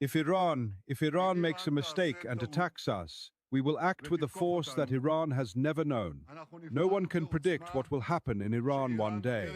If Iran makes a mistake and attacks us, we will act with a force that Iran has never known. No one can predict what will happen in Iran one day.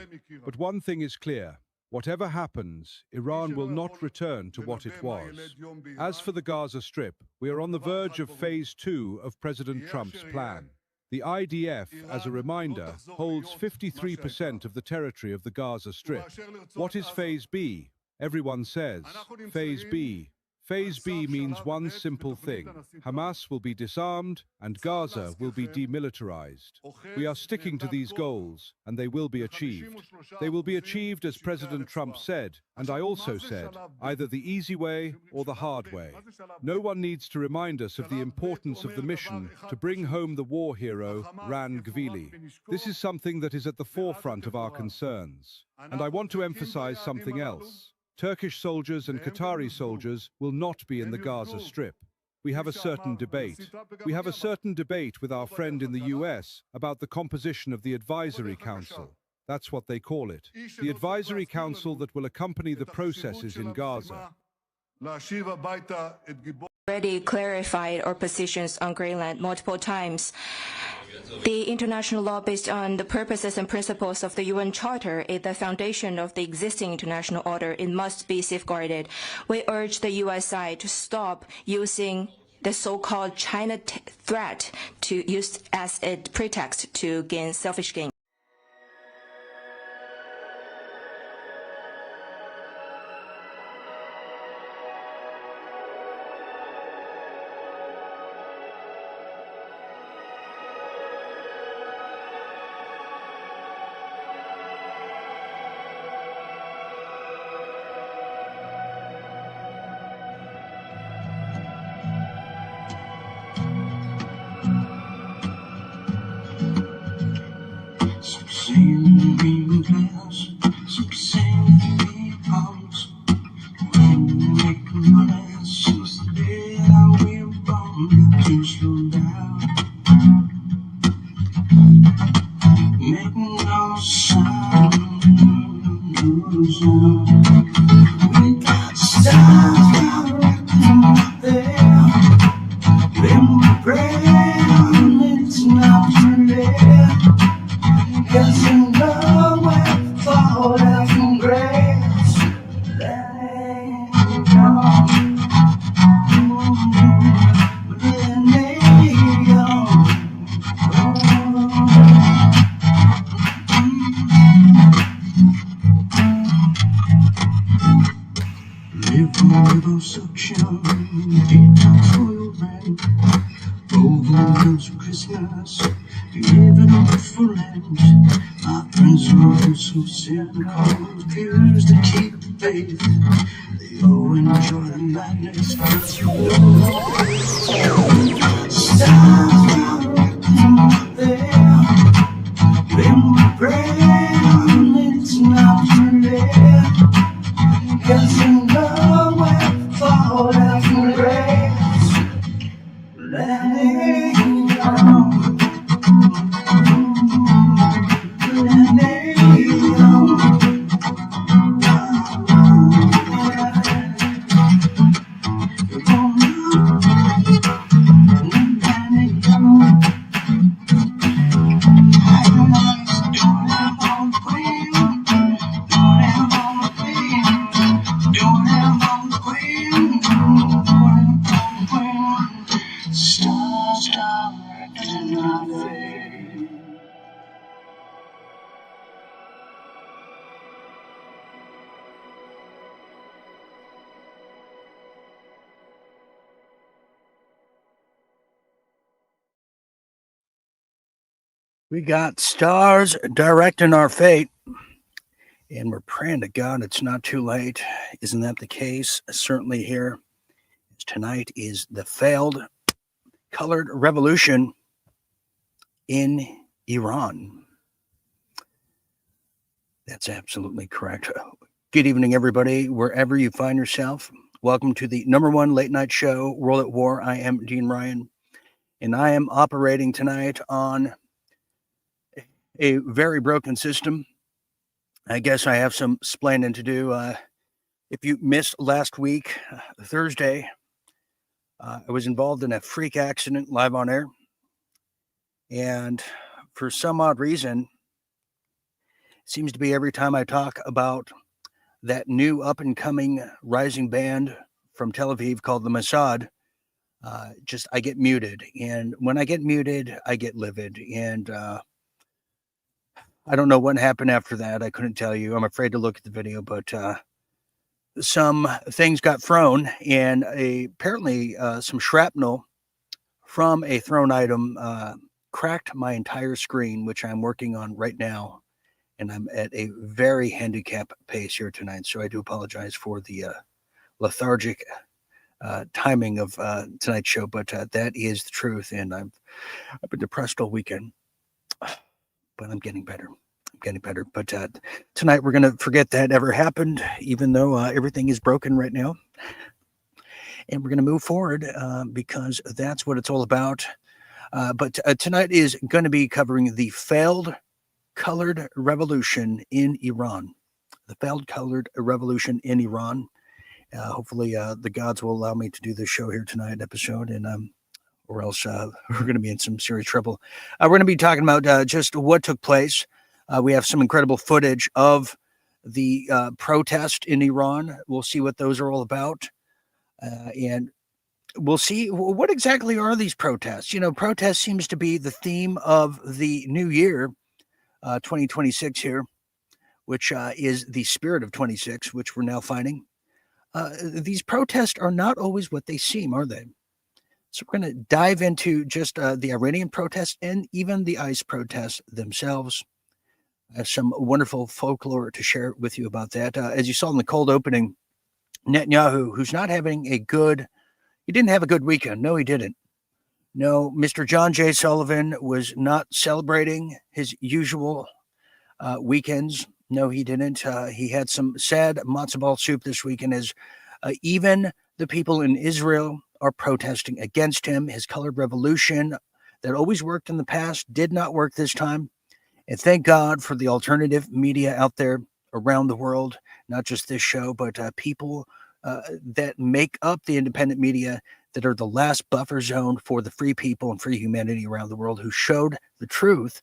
But one thing is clear. Whatever happens, Iran will not return to what it was. As for the Gaza Strip, we are on the verge of phase 2 of President Trump's plan. The IDF, as a reminder, holds 53% of the territory of the Gaza Strip. What is phase B? Everyone says, phase B. Phase B means one simple thing. Hamas will be disarmed and Gaza will be demilitarized. We are sticking to these goals and they will be achieved. They will be achieved as President Trump said, and I also said, either the easy way or the hard way. No one needs to remind us of the importance of the mission to bring home the war hero, Ran Gvili. This is something that is at the forefront of our concerns. And I want to emphasize something else. Turkish soldiers and Qatari soldiers will not be in the Gaza Strip. We have a certain debate. We have a certain debate with our friend in the US about the composition of the Advisory Council. That's what they call it. The Advisory Council that will accompany the processes in Gaza. Already clarified our positions on Greenland multiple times. The international law based on the purposes and principles of the UN Charter is the foundation of the existing international order. It must be safeguarded. We urge the US side to stop using the so-called China threat to use as a pretext to gain selfish gain. We got stars directing our fate, and we're praying to God it's not too late. Isn't that the case? Certainly here. Tonight is the failed colored revolution in Iran. That's absolutely correct. Good evening, everybody, wherever you find yourself. Welcome to the #1 late night show, World at War. I am Dean Ryan, and I am operating tonight on a very broken system. I guess I have some splaining to do. If you missed last week, Thursday, I was involved in a freak accident live on air. And for some odd reason, it seems to be every time I talk about that new up-and-coming rising band from Tel Aviv called the Mossad, I get muted. And when I get muted, I get livid. And I don't know what happened after that. I couldn't tell you. I'm afraid to look at the video, but some things got thrown, and apparently some shrapnel from a thrown item cracked my entire screen, which I'm working on right now. And I'm at a very handicapped pace here tonight. So I do apologize for the lethargic timing of tonight's show, but that is the truth. And I've been depressed all weekend, but I'm getting better. But tonight we're going to forget that ever happened, even though everything is broken right now. And we're going to move forward because that's what it's all about. But tonight is going to be covering the failed colored revolution in Iran. The failed colored revolution in Iran. Hopefully the gods will allow me to do this show here tonight episode, and or else we're going to be in some serious trouble. We're going to be talking about just what took place. We have some incredible footage of the protest in Iran. We'll see what those are all about. And we'll see what exactly are these protests. You know, protest seems to be the theme of the new year, 2026 here, which is the spirit of 26, which we're now finding. These protests are not always what they seem, are they? So we're going to dive into just the Iranian protests and even the ICE protests themselves. I have some wonderful folklore to share with you about that. As you saw in the cold opening, Netanyahu, who's not having he didn't have a good weekend. No, he didn't. No, Mr. John J. Sullivan was not celebrating his usual weekends. No, he didn't. He had some sad matzo ball soup this weekend as even the people in Israel are protesting against him. His colored revolution that always worked in the past did not work this time. And thank God for the alternative media out there around the world, not just this show, but people that make up the independent media that are the last buffer zone for the free people and free humanity around the world who showed the truth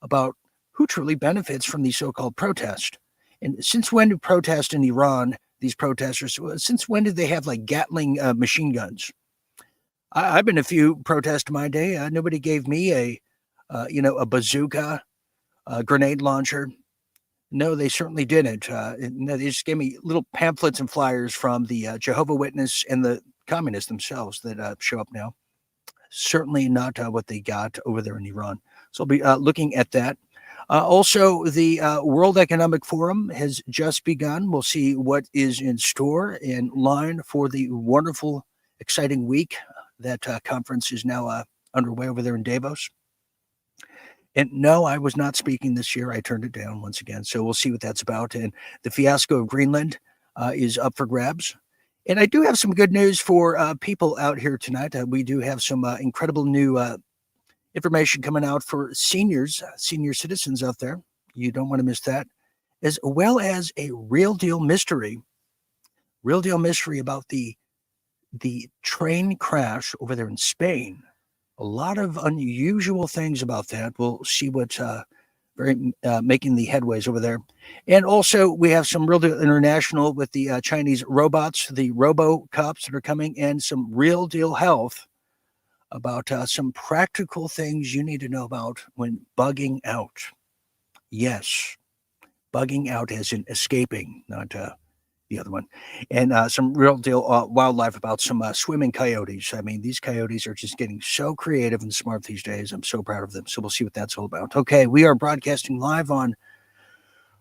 about who truly benefits from these so-called protests. And since when do protests in Iran, these protesters, since when did they have like Gatling machine guns? I've been to a few protests in my day. Nobody gave me a bazooka, a grenade launcher. No, they certainly didn't. No, they just gave me little pamphlets and flyers from the Jehovah Witness and the communists themselves that show up now. Certainly not what they got over there in Iran. So I'll be looking at that. Also, the World Economic Forum has just begun. We'll see what is in store and line for the wonderful, exciting week. That conference is now underway over there in Davos. And no, I was not speaking this year. I turned it down once again. So we'll see what that's about. And the fiasco of Greenland is up for grabs. And I do have some good news for people out here tonight. We do have some incredible new information coming out for senior citizens out there. You don't want to miss that. As well as a real deal mystery about the train crash over there in Spain. A lot of unusual things about that. We'll see what's making the headways over there. And also, we have some Real Deal International with the Chinese robots, the robo-cops that are coming, and some Real Deal Health about some practical things you need to know about when bugging out. Yes, bugging out as in escaping, not the other one. And some Real Deal wildlife about some swimming coyotes. I mean, these coyotes are just getting so creative and smart these days. I'm so proud of them. So we'll see what that's all about. Okay, we are broadcasting live on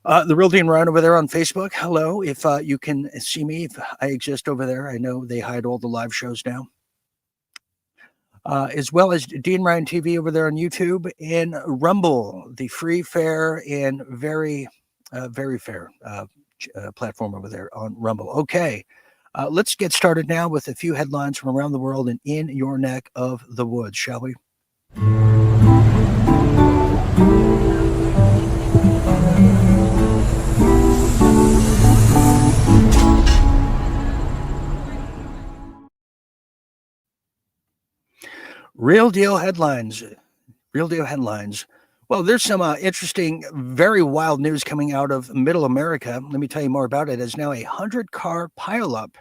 TheRealDeanRyan over there on Facebook. Hello, if you can see me, if I exist over there. I know they hide all the live shows now. As well as Dean Ryan TV over there on YouTube and Rumble, the free, fair, and very fair platform over there on Rumble. Okay, let's get started now with a few headlines from around the world and in your neck of the woods, shall we? Real deal headlines. Real deal headlines. Well, there's some interesting, very wild news coming out of Middle America. Let me tell you more about it. It's now a 100-car pileup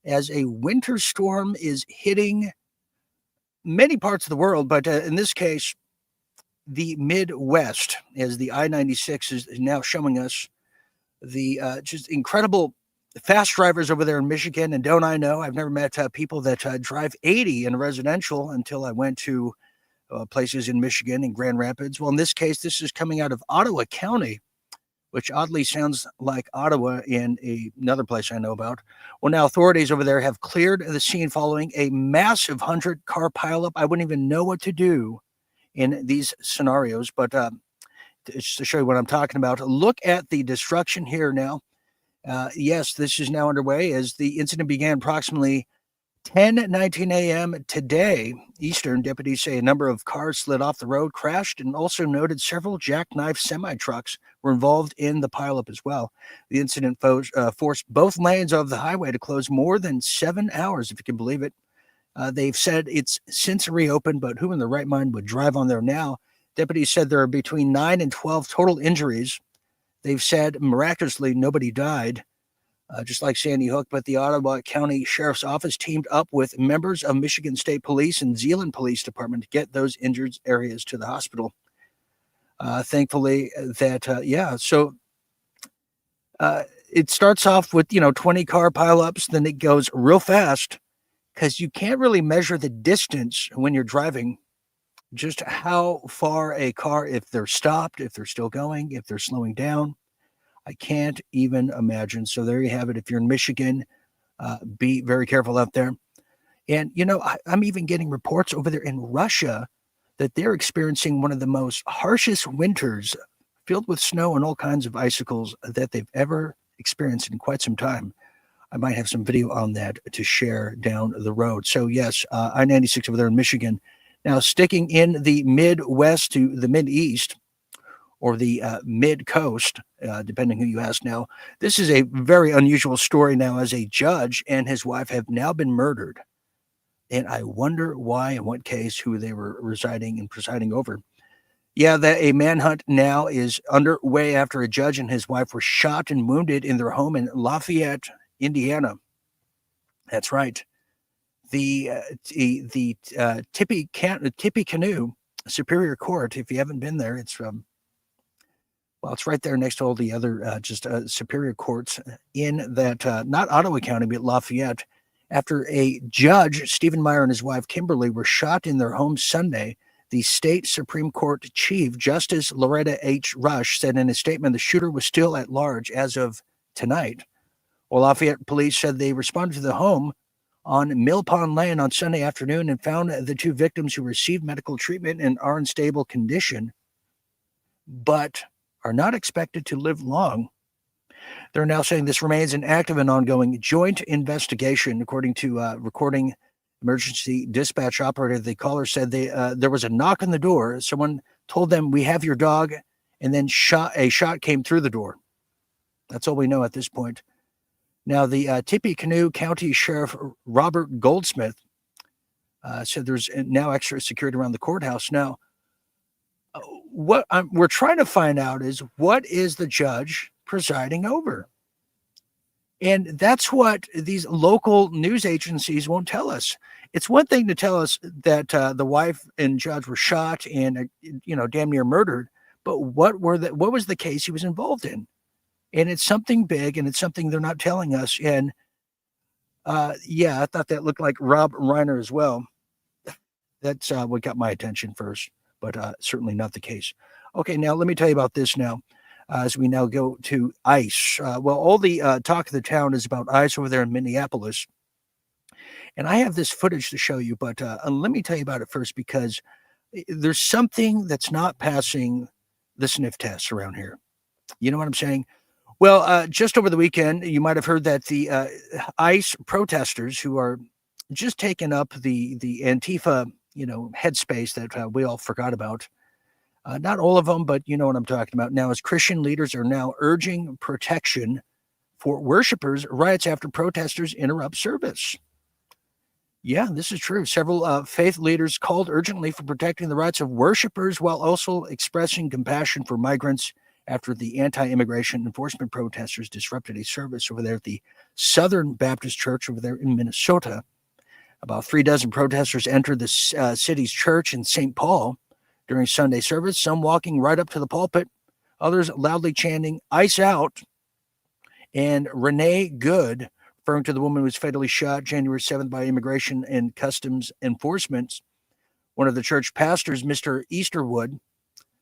as a winter storm is hitting many parts of the world, but in this case, the Midwest, as the I-96 is now showing us the just incredible fast drivers over there in Michigan. And don't I know, I've never met people that drive 80 in residential until I went to places in Michigan and Grand Rapids. Well, in this case, this is coming out of Ottawa County, which oddly sounds like Ottawa in another place I know about. Well, now authorities over there have cleared the scene following a massive 100-car pileup. I wouldn't even know what to do in these scenarios, but just to show you what I'm talking about, look at the destruction here now. Yes, this is now underway as the incident began approximately 10:19 a.m. today, Eastern. Deputies say a number of cars slid off the road, crashed, and also noted several jackknife semi-trucks were involved in the pileup as well. The incident forced both lanes of the highway to close more than 7 hours, if you can believe it. They've said it's since reopened, but who in their right mind would drive on there now? Deputies said there are between 9 and 12 total injuries. They've said miraculously nobody died. Just like Sandy Hook, but the Ottawa County Sheriff's Office teamed up with members of Michigan State Police and Zeeland Police Department to get those injured areas to the hospital. Thankfully, so it starts off with, 20-car pileups, then it goes real fast because you can't really measure the distance when you're driving, just how far a car, if they're stopped, if they're still going, if they're slowing down. I can't even imagine. So there you have it. If you're in Michigan, be very careful out there. And, I'm even getting reports over there in Russia that they're experiencing one of the most harshest winters filled with snow and all kinds of icicles that they've ever experienced in quite some time. I might have some video on that to share down the road. So, yes, I-96 over there in Michigan. Now, sticking in the Midwest to the Mideast, or the mid-coast, depending who you ask now. This is a very unusual story now, as a judge and his wife have now been murdered. And I wonder why, in what case, who they were residing and presiding over. Yeah, a manhunt now is underway after a judge and his wife were shot and wounded in their home in Lafayette, Indiana. That's right. The Tippecanoe Superior Court, if you haven't been there, it's it's right there next to all the other superior courts in that, not Ottawa County, but Lafayette, after a judge, Stephen Meyer, and his wife, Kimberly, were shot in their home Sunday. The state Supreme Court Chief Justice Loretta H. Rush said in a statement the shooter was still at large as of tonight. Well, Lafayette police said they responded to the home on Mill Pond Lane on Sunday afternoon and found the two victims who received medical treatment and are in stable condition, but are not expected to live long. They're now saying this remains an active and ongoing joint investigation, according to recording emergency dispatch operator. The caller said there was a knock on the door. Someone told them, "We have your dog," and then a shot came through the door. That's all we know at this point. Now, the Tippecanoe County Sheriff Robert Goldsmith said there's now extra security around the courthouse. Now, what we're trying to find out is, what is the judge presiding over? And that's what these local news agencies won't tell us. It's one thing to tell us that the wife and judge were shot and damn near murdered, but what was the case he was involved in? And it's something big, and it's something they're not telling us. And I thought that looked like Rob Reiner as well. That's what got my attention first, but certainly not the case. Okay, now let me tell you about this now, as we now go to ice. All the talk of the town is about ice over there in Minneapolis. And I have this footage to show you, but let me tell you about it first, because there's something that's not passing the sniff test around here. You know what I'm saying? Well, just over the weekend, you might have heard that the ICE protesters, who are just taking up the Antifa, headspace that we all forgot about. Not all of them, but you know what I'm talking about. Now, as Christian leaders are now urging protection for worshipers, riots after protesters interrupt service. Yeah, this is true. Several faith leaders called urgently for protecting the rights of worshipers while also expressing compassion for migrants after the anti-immigration enforcement protesters disrupted a service over there at the Southern Baptist Church over there in Minnesota. About 36 protesters entered the city's church in St. Paul during Sunday service, some walking right up to the pulpit, others loudly chanting, "Ice out," and Renee Good, referring to the woman who was fatally shot January 7th by Immigration and Customs Enforcement. One of the church pastors, Mr. Easterwood,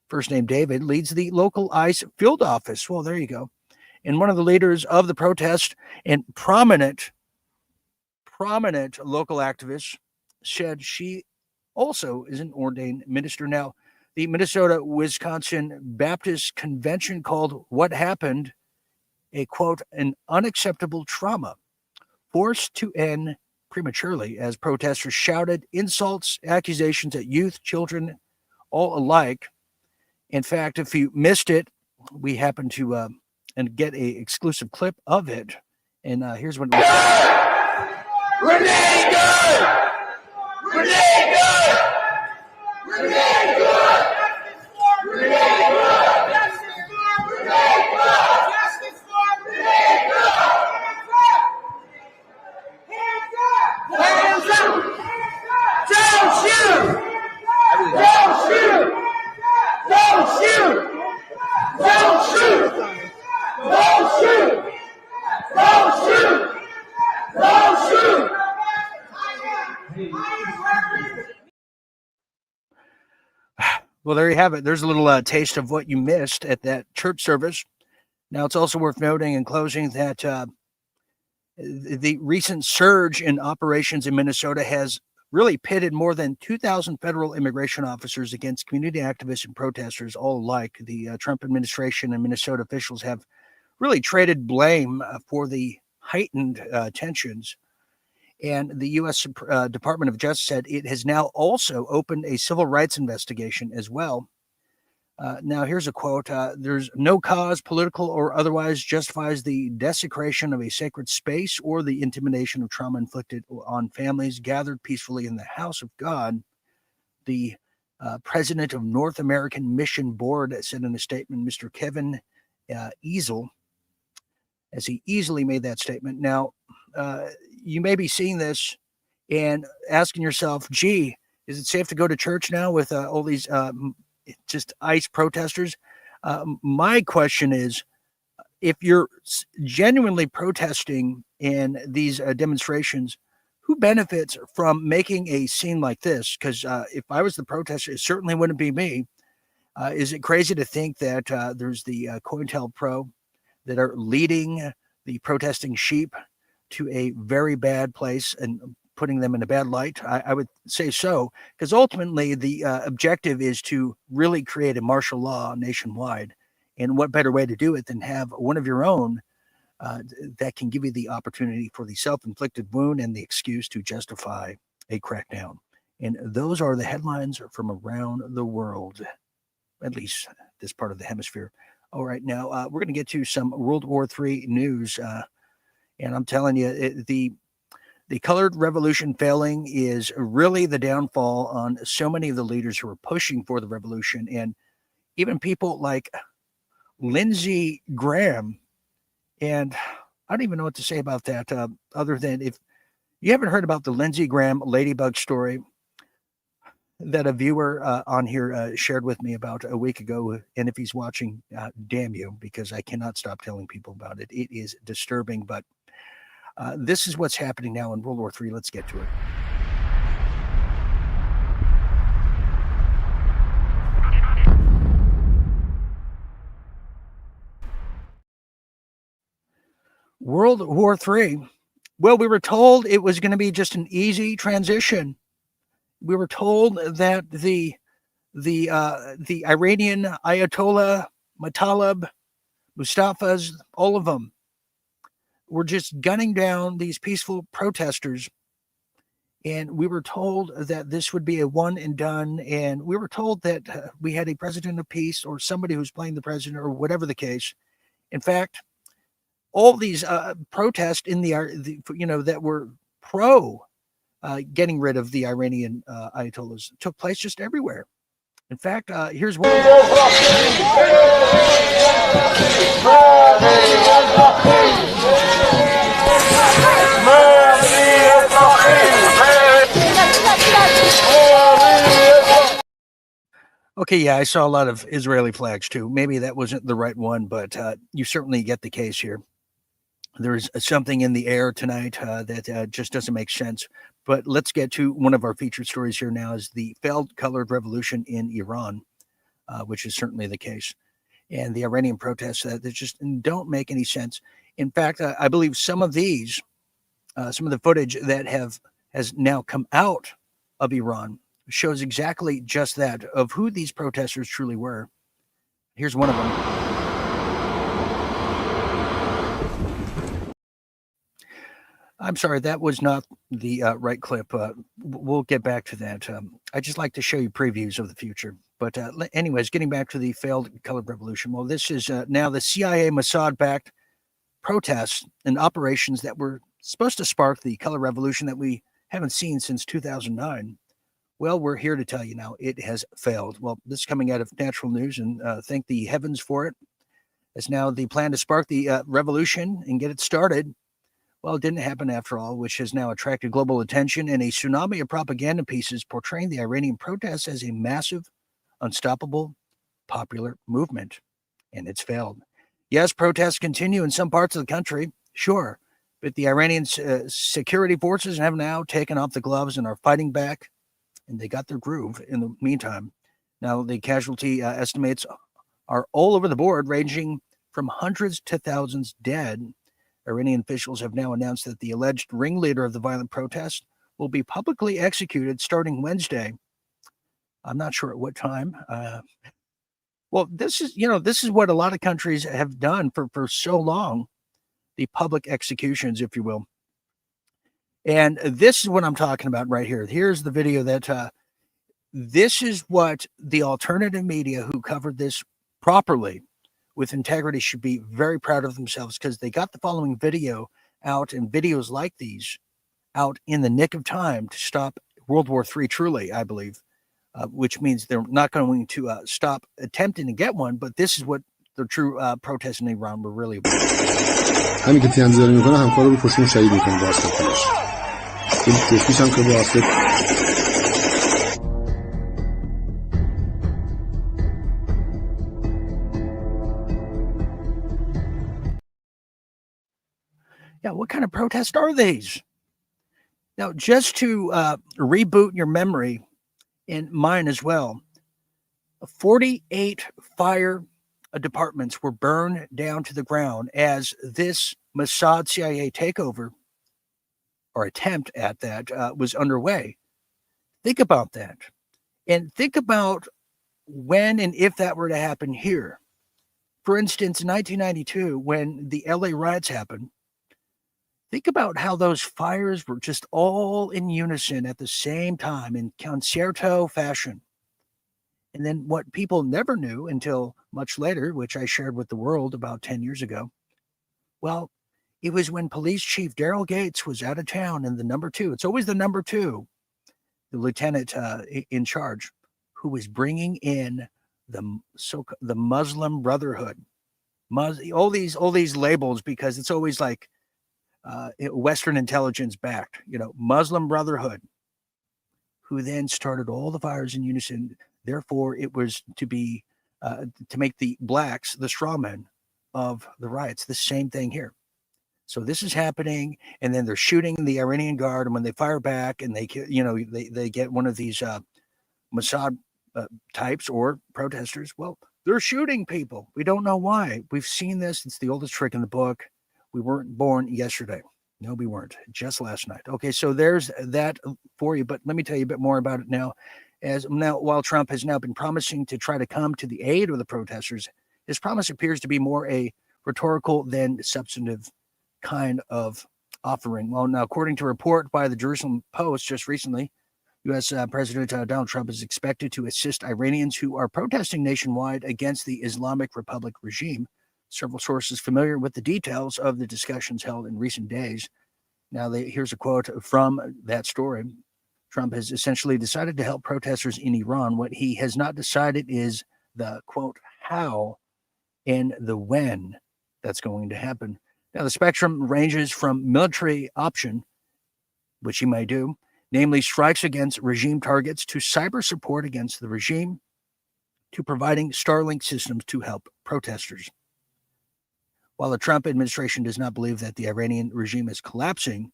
first name David, leads the local ICE field office. Well, there you go. And one of the leaders of the protest and prominent local activist said she also is an ordained minister. Now, the Minnesota-Wisconsin Baptist Convention called what happened a, quote, an unacceptable trauma, forced to end prematurely as protesters shouted insults, accusations at youth, children, all alike. In fact, if you missed it, we happened to and get a exclusive clip of it. And here's what it was. Renee Good! Renee Good! Renee Good! Renee Good! Justice for Renee Good! Justice for Renee Good! Hands up! Don't shoot! Don't shoot! Don't shoot! Don't shoot! Don't shoot! Don't shoot! Don't shoot! Well, there you have it. There's a little taste of what you missed at that church service. Now, it's also worth noting in closing that the recent surge in operations in Minnesota has really pitted more than 2,000 federal immigration officers against community activists and protesters, all alike. The Trump administration and Minnesota officials have really traded blame for the heightened tensions. And the U.S. Department of Justice said it has now also opened a civil rights investigation as well. Now, here's a quote. There's no cause, political or otherwise, justifies the desecration of a sacred space or the intimidation of trauma inflicted on families gathered peacefully in the house of God. The president of North American Mission Board said in a statement, Mr. Kevin Easel, as he easily made that statement. Now, you may be seeing this and asking yourself, gee, is it safe to go to church now with all these just ICE protesters? My question is, if you're genuinely protesting in these demonstrations, who benefits from making a scene like this? Because if I was the protester, it certainly wouldn't be me. Is it crazy to think that there's the COINTELPRO that are leading the protesting sheep to a very bad place and putting them in a bad light? I would say so, because ultimately the objective is to really create a martial law nationwide. And what better way to do it than have one of your own that can give you the opportunity for the self-inflicted wound and the excuse to justify a crackdown. And those are the headlines from around the world, at least this part of the hemisphere. All right, now we're going to get to some World War III news. And I'm telling you, the colored revolution failing is really the downfall on so many of the leaders who are pushing for the revolution. And even people like Lindsey Graham. And I don't even know what to say about that, other than if you haven't heard about the Lindsey Graham ladybug story that a viewer on here shared with me about a week ago. And if he's watching, damn you, because I cannot stop telling people about it. It is disturbing, but this is what's happening now in World War III. Let's get to it. World War III. Well, we were told it was going to be just an easy transition. We were told that the Iranian Ayatollah, Muttalib, Mustafas, all of them were just gunning down these peaceful protesters. And we were told that this would be a one and done. And we were told that we had a president of peace or somebody who's playing the president or whatever the case. In fact, all these protests in that were pro getting rid of the Iranian Ayatollahs took place just everywhere. In fact, here's one. Okay, yeah, I saw a lot of Israeli flags too. Maybe that wasn't the right one, but you certainly get the case here. There's something in the air tonight that just doesn't make sense. But let's get to one of our featured stories here now is the failed colored revolution in Iran, which is certainly the case. And the Iranian protests that just don't make any sense. In fact, I believe some of these, some of the footage that has now come out of Iran shows exactly just that, of who these protesters truly were. Here's one of them. I'm sorry, that was not the right clip. We'll get back to that. I just like to show you previews of the future. But anyways, getting back to the failed colored revolution. Well, this is now the CIA Mossad-backed protests and operations that were supposed to spark the color revolution that we haven't seen since 2009. Well, we're here to tell you now it has failed. Well, this is coming out of Natural News, and thank the heavens for it. It's now the plan to spark the revolution and get it started. Well, it didn't happen after all, which has now attracted global attention and a tsunami of propaganda pieces portraying the Iranian protests as a massive, unstoppable, popular movement. And it's failed. Yes, protests continue in some parts of the country, sure, but the Iranian security forces have now taken off the gloves and are fighting back, and they got their groove in the meantime. Now, the casualty estimates are all over the board, ranging from hundreds to thousands dead. Iranian officials have now announced that the alleged ringleader of the violent protest will be publicly executed starting Wednesday. I'm not sure at what time. Well, this is what a lot of countries have done for so long, the public executions, if you will. And this is what I'm talking about right here. Here's the video that this is what the alternative media who covered this properly with integrity should be very proud of themselves, because they got the following video out, and videos like these out in the nick of time to stop World War III, truly, I believe, which means they're not going to stop attempting to get one, but this is what the true protests in Iran were really about. همین که تیراندازی میکنه همکارا رو پشتون شهید میکنه با آسفتش. این کشتیش هم که با آسفت. Yeah, what kind of protests are these? Now, just to reboot your memory, and mine as well, 48 fire departments were burned down to the ground as this Mossad CIA takeover or attempt at that was underway. Think about that. And think about when and if that were to happen here. For instance, in 1992, when the LA riots happened, think about how those fires were just all in unison at the same time in concerto fashion. And then what people never knew until much later, which I shared with the world about 10 years ago, well, it was when Police Chief Daryl Gates was out of town, and the number two, it's always the number two, the lieutenant in charge, who was bringing in the Muslim Brotherhood. All these labels, because it's always like Western intelligence backed, Muslim Brotherhood, who then started all the fires in unison. Therefore, it was to be to make the blacks the straw men of the riots. The same thing here. So this is happening, and then they're shooting the Iranian Guard, and when they fire back, and they get one of these Mossad types or protesters, well, they're shooting people. We don't know why. We've seen this. It's the oldest trick in the book. We weren't born yesterday. No, we weren't. Just last night. Okay, so there's that for you. But let me tell you a bit more about it now. While Trump has now been promising to try to come to the aid of the protesters, his promise appears to be more a rhetorical than substantive kind of offering. Well, now, according to a report by the Jerusalem Post just recently, U.S. President Donald Trump is expected to assist Iranians who are protesting nationwide against the Islamic Republic regime. Several sources familiar with the details of the discussions held in recent days Now, here's a quote from that story. Trump has essentially decided to help protesters in Iran. What he has not decided is the, quote, how and the when that's going to happen. Now, the spectrum ranges from military option, which he may do, namely strikes against regime targets, to cyber support against the regime, to providing Starlink systems to help protesters. While the Trump administration does not believe that the Iranian regime is collapsing,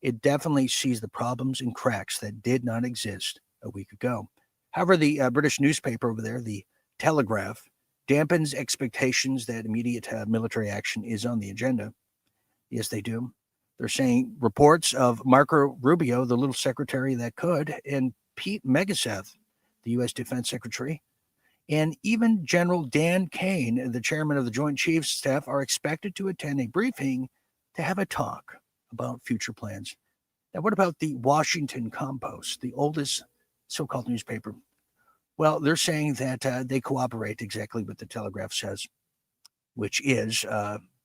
it definitely sees the problems and cracks that did not exist a week ago. However, the British newspaper over there, the Telegraph, dampens expectations that immediate military action is on the agenda. Yes, they do. They're saying reports of Marco Rubio, the little secretary that could, and Pete Megaseth, the U.S. Defense Secretary, and even General Dan Kane, the chairman of the Joint Chiefs Staff, are expected to attend a briefing to have a talk about future plans. Now, what about the Washington Compost, the oldest so-called newspaper? Well, they're saying that they cooperate exactly what the Telegraph says, which is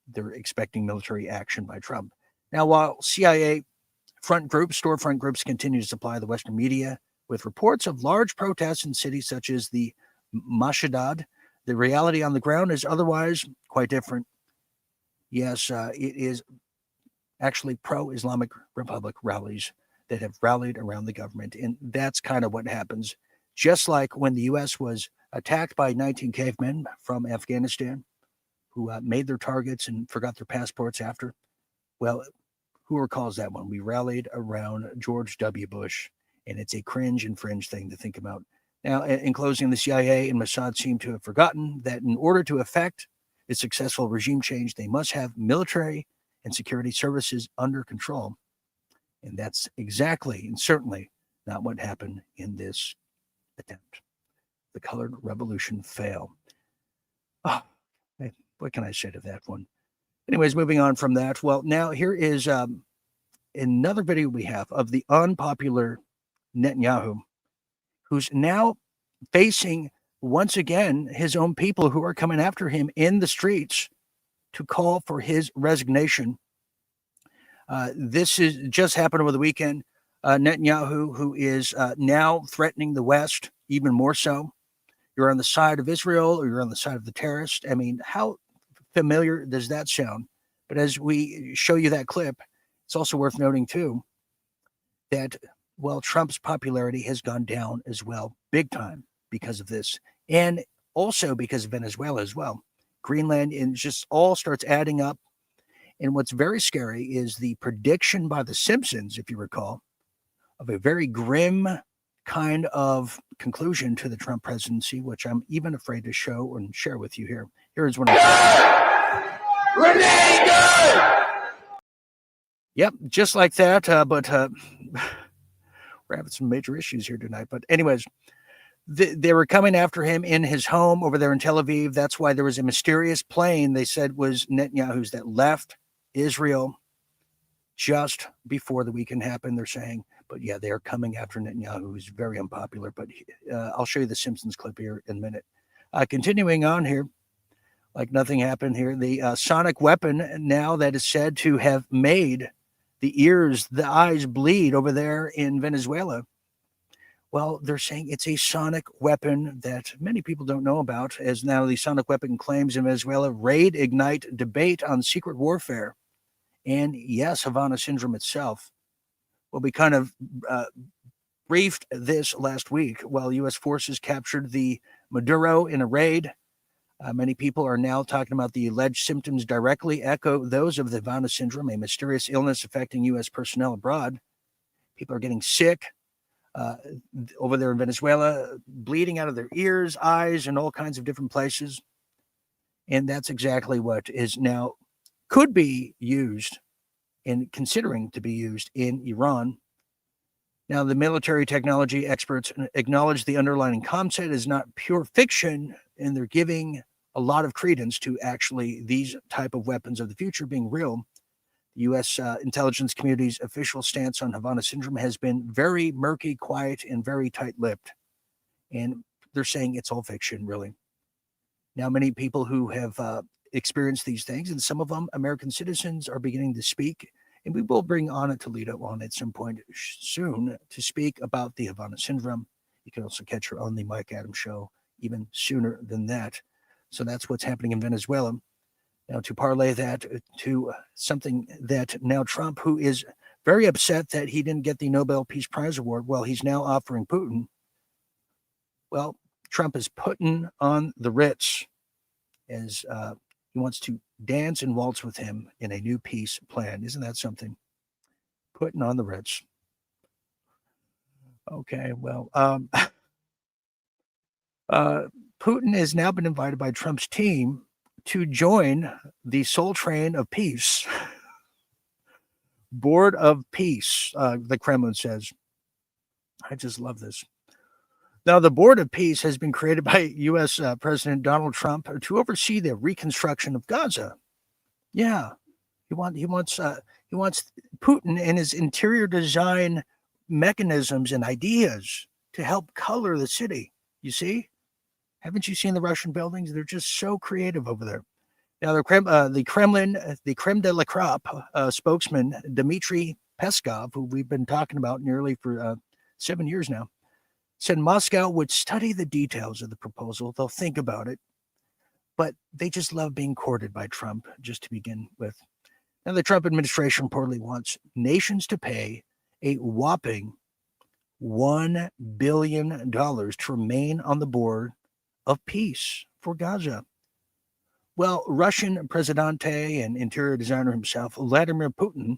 they're expecting military action by Trump. Now, while CIA storefront groups continue to supply the Western media with reports of large protests in cities such as the Mashhad, the reality on the ground is otherwise quite different. Yes, it is actually pro-Islamic Republic rallies that have rallied around the government. And that's kind of what happens. Just like when the U.S. was attacked by 19 cavemen from Afghanistan who made their targets and forgot their passports after. Well, who recalls that one? We rallied around George W. Bush, and it's a cringe and fringe thing to think about. Now, in closing, the CIA and Mossad seem to have forgotten that in order to effect a successful regime change, they must have military and security services under control. And that's exactly and certainly not what happened in this attempt. The colored revolution failed. Oh, what can I say to that one? Anyways, moving on from that. Well, now here is another video we have of the unpopular Netanyahu, who's now facing, once again, his own people who are coming after him in the streets to call for his resignation. This is just happened over the weekend. Netanyahu, who is now threatening the West even more so. You're on the side of Israel or you're on the side of the terrorists. I mean, how familiar does that sound? But as we show you that clip, it's also worth noting, too, that, well, Trump's popularity has gone down as well, big time, because of this. And also because of Venezuela as well. Greenland, and just all starts adding up. And what's very scary is the prediction by The Simpsons, if you recall, of a very grim kind of conclusion to the Trump presidency, which I'm even afraid to show and share with you here. Here's what I'm saying. Renee, good! Yep, just like that. But we're having some major issues here tonight. But anyways, they were coming after him in his home over there in Tel Aviv. That's why there was a mysterious plane they said was Netanyahu's that left Israel just before the weekend happened, they're saying. But yeah, they are coming after Netanyahu, who's very unpopular. But I'll show you the Simpsons clip here in a minute. Continuing on here, like nothing happened here. The sonic weapon now that is said to have made the ears, the eyes bleed over there in Venezuela. Well, they're saying it's a sonic weapon that many people don't know about, as now the sonic weapon claims in Venezuela raid ignite debate on secret warfare. And yes, Havana syndrome itself. Well, we kind of briefed this last week while U.S. forces captured the Maduro in a raid. Many people are now talking about the alleged symptoms directly echo those of the Havana syndrome, a mysterious illness affecting U.S. personnel abroad. People are getting sick over there in Venezuela, bleeding out of their ears, eyes, and all kinds of different places. And that's exactly what is now could be used and considering to be used in Iran. Now, the military technology experts acknowledge the underlying concept is not pure fiction, and they're giving a lot of credence to actually these type of weapons of the future being real. The U.S. Intelligence community's official stance on Havana syndrome has been very murky, quiet, and very tight-lipped. And they're saying it's all fiction, really. Now, many people who have experienced these things, and some of them American citizens, are beginning to speak And we will bring Anna Toledo on at some point soon to speak about the Havana syndrome. You can also catch her on the Mike Adams show even sooner than that. So that's what's happening in Venezuela. Now, to parlay that to something that now Trump, who is very upset that he didn't get the Nobel Peace Prize Award, well, he's now offering Putin. Well, Trump is putting on the Ritz as he wants to dance and waltz with him in a new peace plan. Isn't that something? Putting on the Ritz. Okay, well, Putin has now been invited by Trump's team to join the Soul Train of Peace. Board of Peace, the Kremlin says. I just love this. Now, the Board of Peace has been created by U.S. President Donald Trump to oversee the reconstruction of Gaza. Yeah, he wants Putin and his interior design mechanisms and ideas to help color the city. You see? Haven't you seen the Russian buildings? They're just so creative over there. Now, the Kremlin, the creme de la crop spokesman, Dmitry Peskov, who we've been talking about nearly for 7 years now, said Moscow would study the details of the proposal. They'll think about it. But they just love being courted by Trump, just to begin with. Now, the Trump administration reportedly wants nations to pay a whopping $1 billion to remain on the board of peace for Gaza. Well, Russian Presidente and interior designer himself, Vladimir Putin,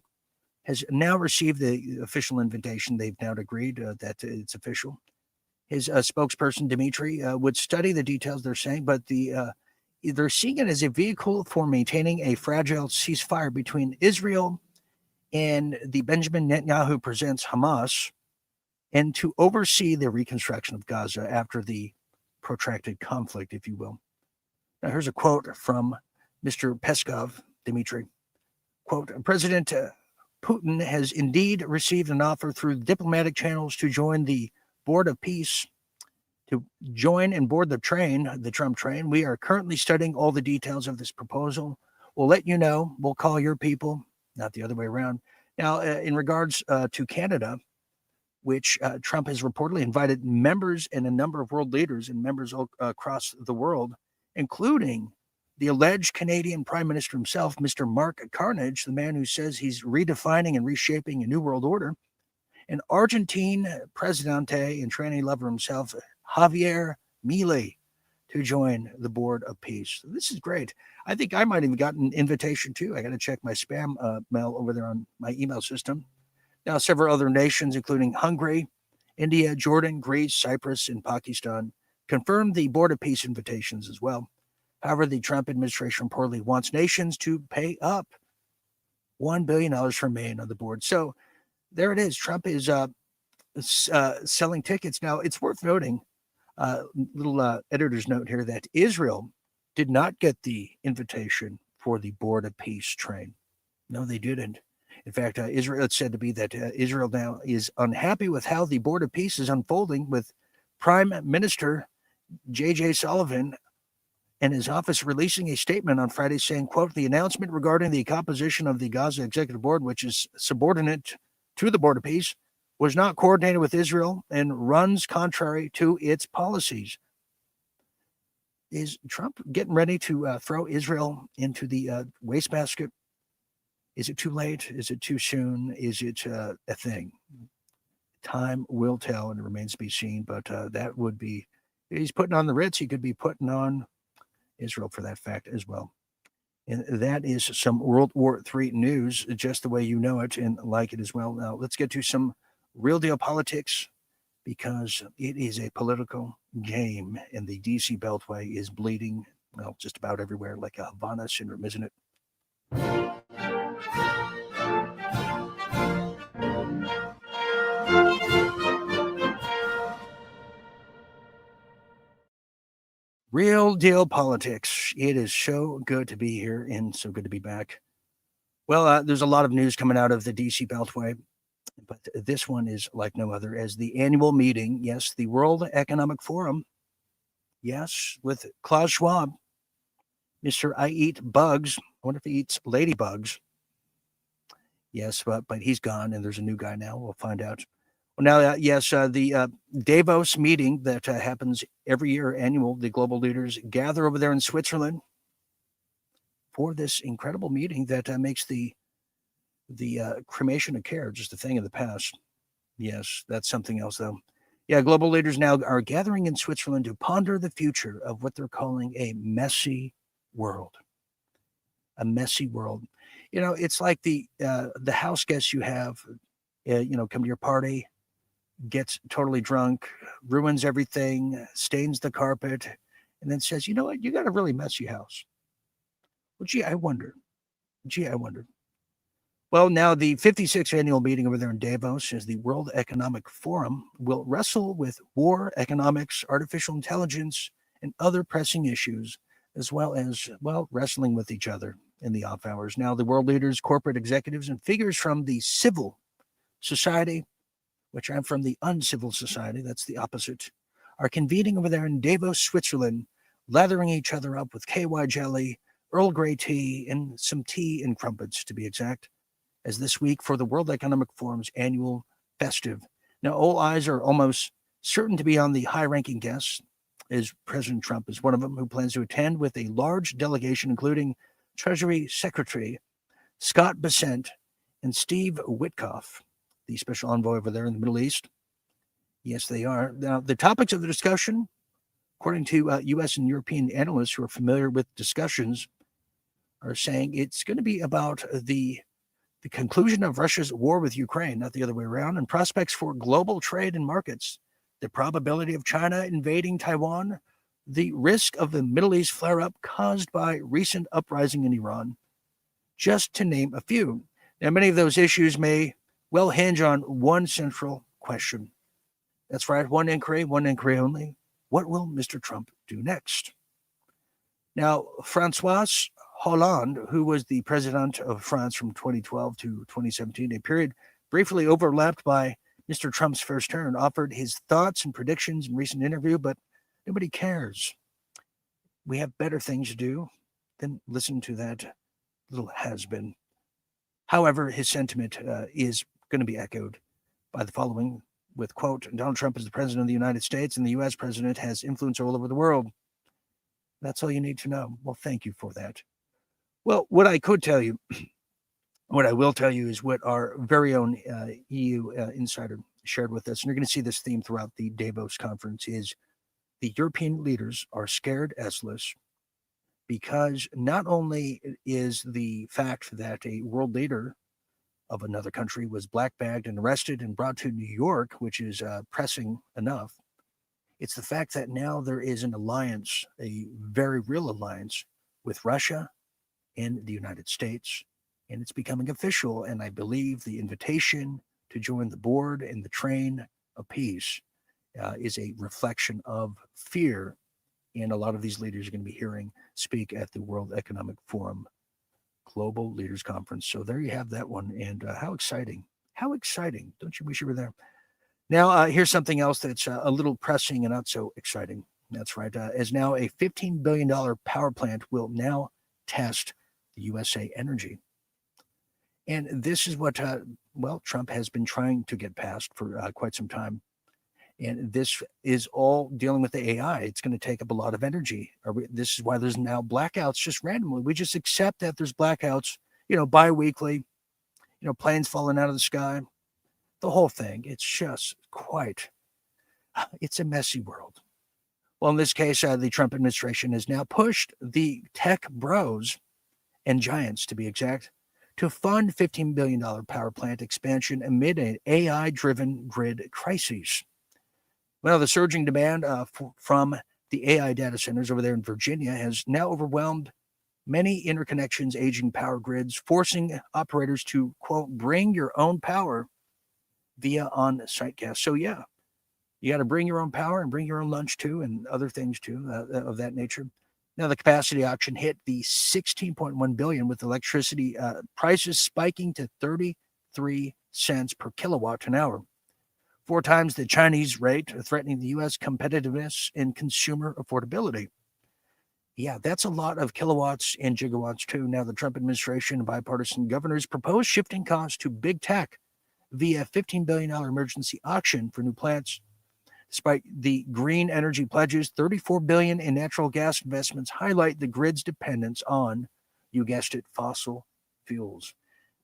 has now received the official invitation. They've now agreed that it's official. His spokesperson, Dmitry, would study the details, they're saying, but they're seeing it as a vehicle for maintaining a fragile ceasefire between Israel and the Benjamin Netanyahu presents Hamas, and to oversee the reconstruction of Gaza after the protracted conflict, if you will. Now, here's a quote from Mr. Peskov, Dmitry. Quote, President Putin has indeed received an offer through diplomatic channels to join the Board of Peace, to join and board the train, the Trump train. We are currently studying all the details of this proposal. We'll let you know. We'll call your people, not the other way around. Now, in regards to Canada, which Trump has reportedly invited members and a number of world leaders and members across the world, including the alleged Canadian Prime Minister himself, Mr. Mark Carnage, the man who says he's redefining and reshaping a new world order, and Argentine Presidente and tranny lover himself, Javier Milei, to join the Board of Peace. This is great. I think I might even got an invitation too. I got to check my spam mail over there on my email system. Now, several other nations, including Hungary, India, Jordan, Greece, Cyprus, and Pakistan, confirmed the Board of Peace invitations as well. However, the Trump administration reportedly wants nations to pay up $1 billion to remain on the board. So there it is. Trump is selling tickets. Now, it's worth noting, little editor's note here, that Israel did not get the invitation for the Board of Peace train. No, they didn't. In fact, Israel, it's said to be that Israel now is unhappy with how the Board of Peace is unfolding, with Prime Minister J.J. Sullivan and his office releasing a statement on Friday saying, quote, the announcement regarding the composition of the Gaza Executive Board, which is subordinate to the Board of Peace, was not coordinated with Israel and runs contrary to its policies. Is Trump getting ready to throw Israel into the wastebasket? Is it too late? Is it too soon? Is it a thing? Time will tell, and it remains to be seen. But that would be, he's putting on the Ritz. He could be putting on Israel for that fact as well. And that is some World War III news, just the way you know it and like it as well. Now, let's get to some real deal politics, because it is a political game, and the D.C. Beltway is bleeding, well, just about everywhere, like a Havana syndrome, isn't it? Real deal politics. It is so good to be here and so good to be back. Well, there's a lot of news coming out of the D.C. Beltway, but this one is like no other, as the annual meeting, yes, the World Economic Forum, yes, with Klaus Schwab, Mr. I Eat Bugs. I wonder if he eats ladybugs. Yes, but he's gone, and there's a new guy now. We'll find out. Well, now, yes, the Davos meeting that happens every year, annual, the global leaders gather over there in Switzerland for this incredible meeting that makes the cremation of care just a thing of the past. Yes, that's something else, though. Yeah, global leaders now are gathering in Switzerland to ponder the future of what they're calling a messy world. A messy world. You know, it's like the house guests you have, come to your party, gets totally drunk, ruins everything, stains the carpet, and then says, "You know what? You got a really messy house." Well, gee, I wonder. Well, now the 56th annual meeting over there in Davos is the World Economic Forum will wrestle with war, economics, artificial intelligence, and other pressing issues, as well as, well, wrestling with each other in the off hours. Now, the world leaders, corporate executives, and figures from the civil society, which I'm from the uncivil society, that's the opposite, are convening over there in Davos, Switzerland, lathering each other up with KY jelly, Earl Grey tea, and some tea and crumpets, to be exact, as this week for the World Economic Forum's annual festive. Now, all eyes are almost certain to be on the high-ranking guests, as President Trump is one of them, who plans to attend with a large delegation, including Treasury Secretary Scott Bessent and Steve Witkoff, the special envoy over there in the Middle East. Yes, they are. Now, the topics of the discussion, according to U.S. and European analysts who are familiar with discussions, are saying it's going to be about the conclusion of Russia's war with Ukraine, not the other way around, and prospects for global trade and markets, the probability of China invading Taiwan, the risk of the Middle East flare-up caused by recent uprising in Iran, just to name a few. Now, many of those issues may well hinge on one central question. That's right, one inquiry only. What will Mr. Trump do next? Now, Francois Hollande, who was the president of France from 2012 to 2017, a period briefly overlapped by Mr. Trump's first term, offered his thoughts and predictions in a recent interview, but nobody cares. We have better things to do than listen to that little has-been. However, his sentiment is going to be echoed by the following with, quote, Donald Trump is the president of the United States and the U.S. president has influence all over the world. That's all you need to know. Well, thank you for that. Well, what I could tell you, what I will tell you is what our very own EU insider shared with us, and you're going to see this theme throughout the Davos conference, is the European leaders are scared essless because not only is the fact that a world leader of another country was black-bagged and arrested and brought to New York, which is pressing enough, it's the fact that now there is an alliance, a very real alliance with Russia in the United States, and it's becoming official. And I believe the invitation to join the board and the train of peace is a reflection of fear. And a lot of these leaders are going to be hearing speak at the World Economic Forum Global Leaders Conference. So there you have that one. And how exciting. How exciting. Don't you wish you were there? Now, here's something else that's a little pressing and not so exciting. That's right. As now a $15 billion power plant will now test the USA Energy. And this is what, Trump has been trying to get past for quite some time. And this is all dealing with the AI. It's going to take up a lot of energy. This is why there's now blackouts just randomly. We just accept that there's blackouts, bi-weekly, planes falling out of the sky, the whole thing. It's just it's a messy world. Well, in this case, the Trump administration has now pushed the tech bros and giants, to be exact, to fund $15 billion power plant expansion amid an AI-driven grid crisis. Well, the surging demand from the AI data centers over there in Virginia has now overwhelmed many interconnections, aging power grids, forcing operators to, quote, bring your own power via on-site gas. So, yeah, you got to bring your own power and bring your own lunch, too, and other things, too, of that nature. Now, the capacity auction hit the $16.1 billion, with electricity prices spiking to 33 cents per kilowatt an hour, 4 times the Chinese rate, threatening the U.S. competitiveness and consumer affordability. Yeah, that's a lot of kilowatts and gigawatts too. Now, the Trump administration and bipartisan governors propose shifting costs to big tech via $15 billion emergency auction for new plants. Despite the green energy pledges, $34 billion in natural gas investments highlight the grid's dependence on, you guessed it, fossil fuels.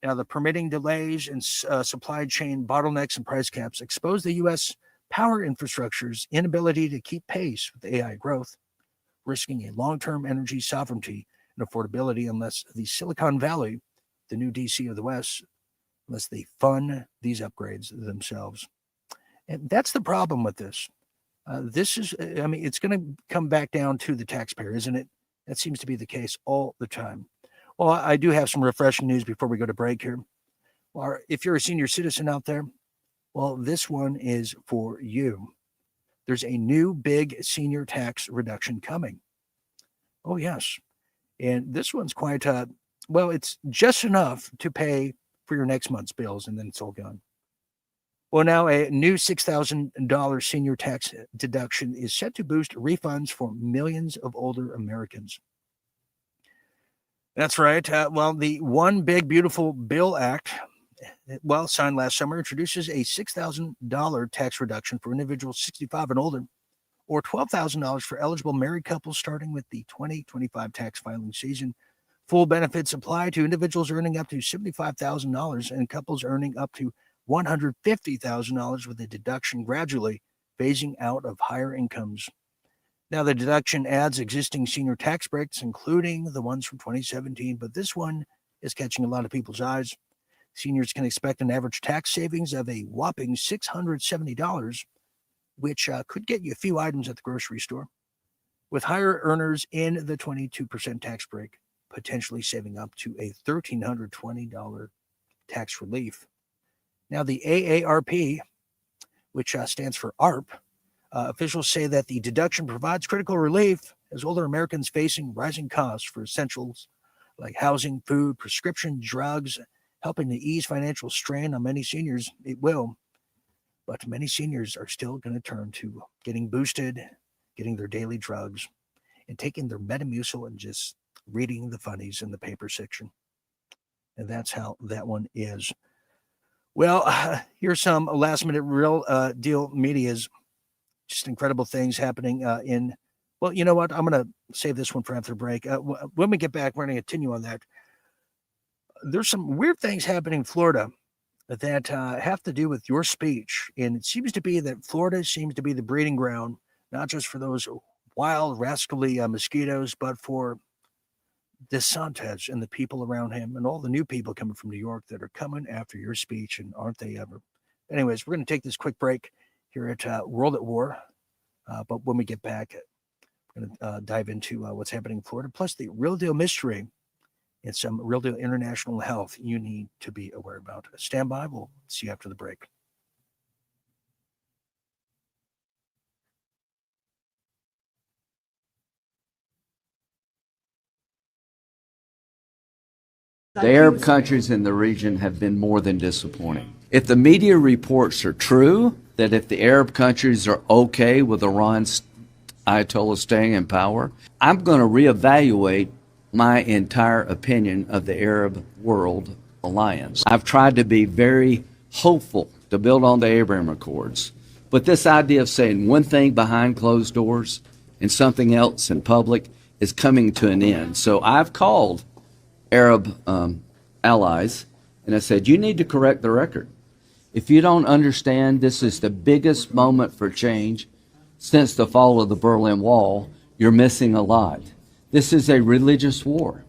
Now, the permitting delays and supply chain bottlenecks and price caps expose the U.S. power infrastructure's inability to keep pace with AI growth, risking a long-term energy sovereignty and affordability unless the Silicon Valley, the new DC of the West, unless they fund these upgrades themselves. And that's the problem with this. It's going to come back down to the taxpayer, isn't it? That seems to be the case all the time. Well, I do have some refreshing news before we go to break here. Well, if you're a senior citizen out there, well, this one is for you. There's a new big senior tax reduction coming. Oh, yes. And this one's quite, it's just enough to pay for your next month's bills, and then it's all gone. Well, now a new $6,000 senior tax deduction is set to boost refunds for millions of older Americans. That's right. The One Big Beautiful Bill Act, signed last summer, introduces a $6,000 tax reduction for individuals 65 and older, or $12,000 for eligible married couples starting with the 2025 tax filing season. Full benefits apply to individuals earning up to $75,000 and couples earning up to $150,000, with a deduction gradually phasing out of higher incomes. Now, the deduction adds existing senior tax breaks, including the ones from 2017, but this one is catching a lot of people's eyes. Seniors can expect an average tax savings of a whopping $670, which could get you a few items at the grocery store, with higher earners in the 22% tax break potentially saving up to a $1,320 tax relief. Now, the AARP, which stands for ARP, officials say that the deduction provides critical relief as older Americans facing rising costs for essentials like housing, food, prescription drugs, helping to ease financial strain on many seniors. It will. But many seniors are still going to turn to getting boosted, getting their daily drugs, and taking their Metamucil and just reading the funnies in the paper section. And that's how that one is. Well, here's some last-minute real deal media's just incredible things happening well, you know what? I'm going to save this one for after break. When we get back, we're going to continue on that. There's some weird things happening in Florida that have to do with your speech. And it seems to be that Florida seems to be the breeding ground, not just for those wild, rascally mosquitoes, but for DeSantis and the people around him and all the new people coming from New York that are coming after your speech, and aren't they ever? Anyways, we're going to take this quick break here at World at War. But when we get back, we're going to dive into what's happening in Florida, plus the real deal mystery and some real deal international health you need to be aware about. Stand by. We'll see you after the break. The Arab countries in the region have been more than disappointing. If the media reports are true, that if the Arab countries are okay with Iran's Ayatollah staying in power, I'm going to reevaluate my entire opinion of the Arab World Alliance. I've tried to be very hopeful to build on the Abraham Accords, but this idea of saying one thing behind closed doors and something else in public is coming to an end. So I've called Arab allies, and I said, you need to correct the record. If you don't understand this is the biggest moment for change since the fall of the Berlin Wall, you're missing a lot. This is a religious war.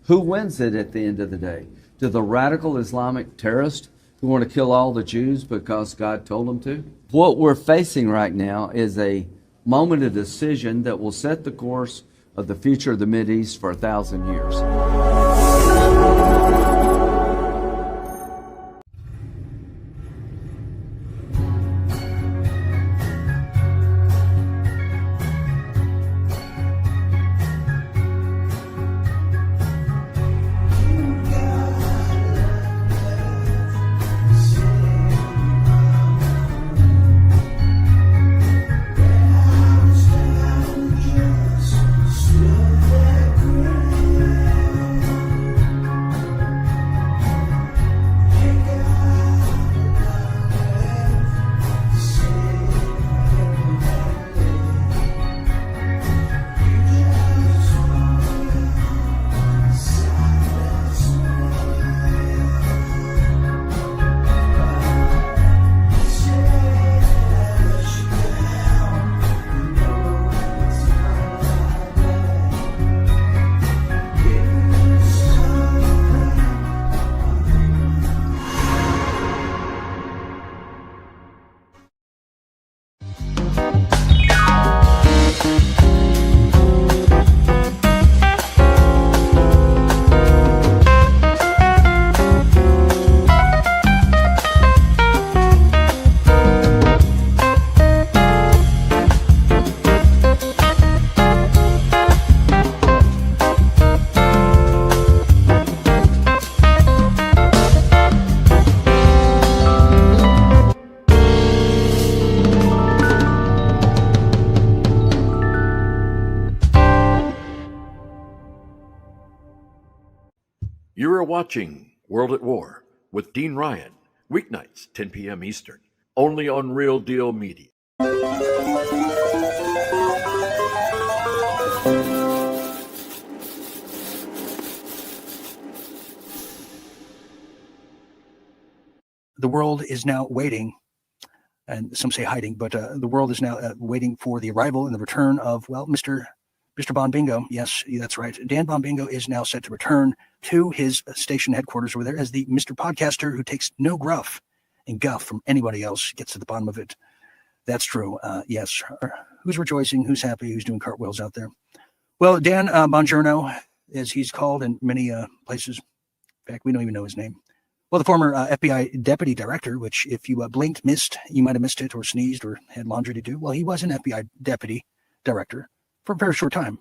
Who wins it at the end of the day? Do the radical Islamic terrorists who want to kill all the Jews because God told them to? What we're facing right now is a moment of decision that will set the course of the future of the Mideast for 1,000 years. Slow You are watching World at War with Dean Ryan, weeknights, 10 p.m. Eastern, only on Real Deal Media. The world is now waiting, and some say hiding, but the world is now waiting for the arrival and the return of, well, Mr. Bonbingo. Yes, that's right. Dan Bonbingo is now set to return to his station headquarters over there as the Mr. Podcaster who takes no gruff and guff from anybody else, gets to the bottom of it. That's true. Yes. Who's rejoicing? Who's happy? Who's doing cartwheels out there? Well, Dan Bongiorno, as he's called in many places. In fact, we don't even know his name. Well, the former FBI deputy director, which if you blinked, missed, you might have missed it or sneezed or had laundry to do. Well, he was an FBI deputy director for a very short time.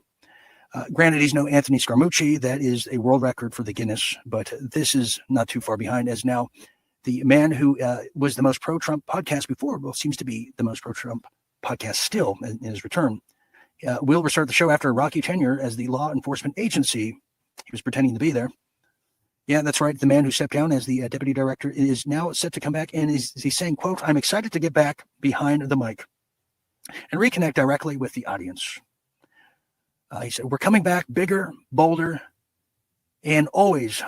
Granted, he's no Anthony Scaramucci. That is a world record for the Guinness, but this is not too far behind, as now the man who was the most pro-Trump podcast before, well, seems to be the most pro-Trump podcast still in his return, will restart the show after a rocky tenure as the law enforcement agency. He was pretending to be there. Yeah, that's right. The man who stepped down as the deputy director is now set to come back, and he's saying, quote, "I'm excited to get back behind the mic and reconnect directly with the audience." He said, "We're coming back bigger, bolder, and always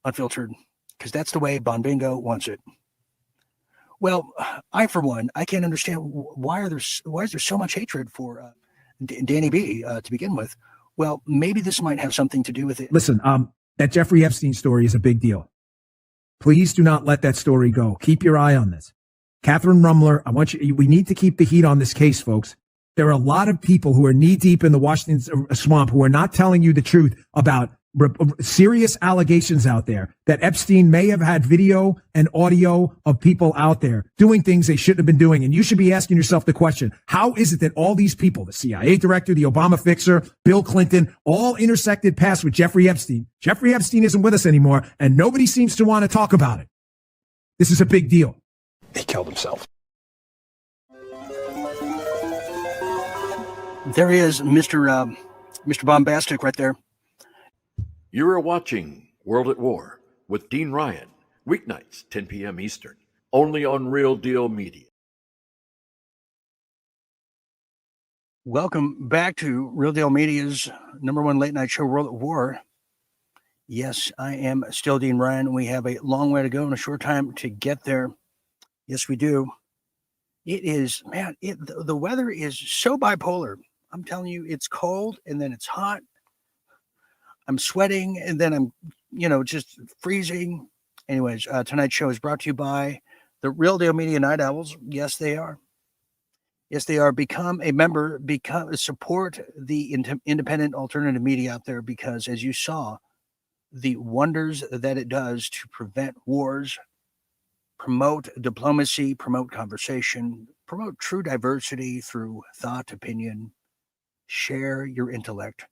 unfiltered, because that's the way Bonbingo wants it." Well, I, for one, I can't understand why is there so much hatred for Danny B to begin with. Well, maybe this might have something to do with it. Listen, that Jeffrey Epstein story is a big deal. Please do not let that story go. Keep your eye on this. Catherine Rumler, we need to keep the heat on this case, folks. There are a lot of people who are knee deep in the Washington swamp who are not telling you the truth about serious allegations out there that Epstein may have had video and audio of people out there doing things they shouldn't have been doing. And you should be asking yourself the question, how is it that all these people, the CIA director, the Obama fixer, Bill Clinton, all intersected paths with Jeffrey Epstein? Jeffrey Epstein isn't with us anymore, and nobody seems to want to talk about it. This is a big deal. He killed himself. There he is, Mr. Bombastic right there. You are watching World at War with Dean Ryan, weeknights, 10 p.m. Eastern, only on Real Deal Media. Welcome back to Real Deal Media's #1 late night show, World at War. Yes, I am still Dean Ryan. We have a long way to go and a short time to get there. Yes, we do. It is, man, the weather is so bipolar. I'm telling you, it's cold and then it's hot. I'm sweating and then I'm, just freezing. Anyways, tonight's show is brought to you by the Real Deal Media Night Owls. Yes, they are. Yes, they are. Become a member, support the independent alternative media out there, because as you saw, the wonders that it does to prevent wars, promote diplomacy, promote conversation, promote true diversity through thought, opinion, share your intellect,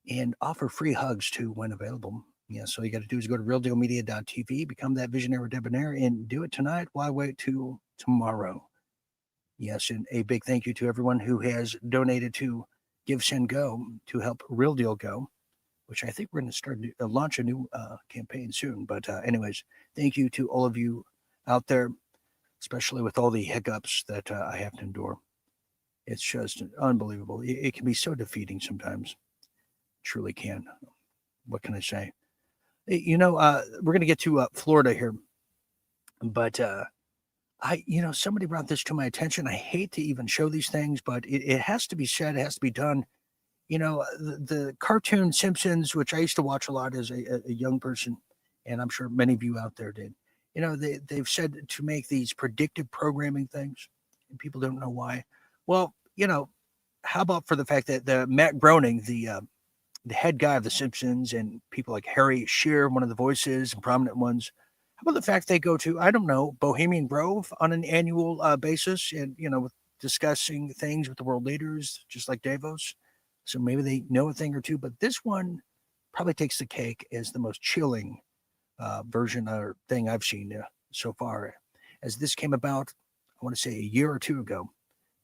and offer free hugs too when available. Yeah, so all you got to do is go to realdealmedia.tv, become that visionary debonair, and do it tonight. Why wait till tomorrow? Yes, and a big thank you to everyone who has donated to Give, Send, Go to help Real Deal go, which I think we're going to start launch a new campaign soon. But anyways, thank you to all of you out there, especially with all the hiccups that I have to endure. It's just unbelievable. It can be so defeating sometimes. Truly can. What can I say? We're going to get to Florida here, but somebody brought this to my attention. I hate to even show these things, but it has to be said. It has to be done. The cartoon Simpsons, which I used to watch a lot as a young person, and I'm sure many of you out there did. They've said to make these predictive programming things, and people don't know why. Well, how about for the fact that the Matt Groening, the head guy of the Simpsons, and people like Harry Shearer, one of the voices and prominent ones, how about the fact they go to, I don't know, Bohemian Grove on an annual basis, and with discussing things with the world leaders, just like Davos. So maybe they know a thing or two, but this one probably takes the cake as the most chilling version or thing I've seen so far. As this came about, I want to say a year or two ago,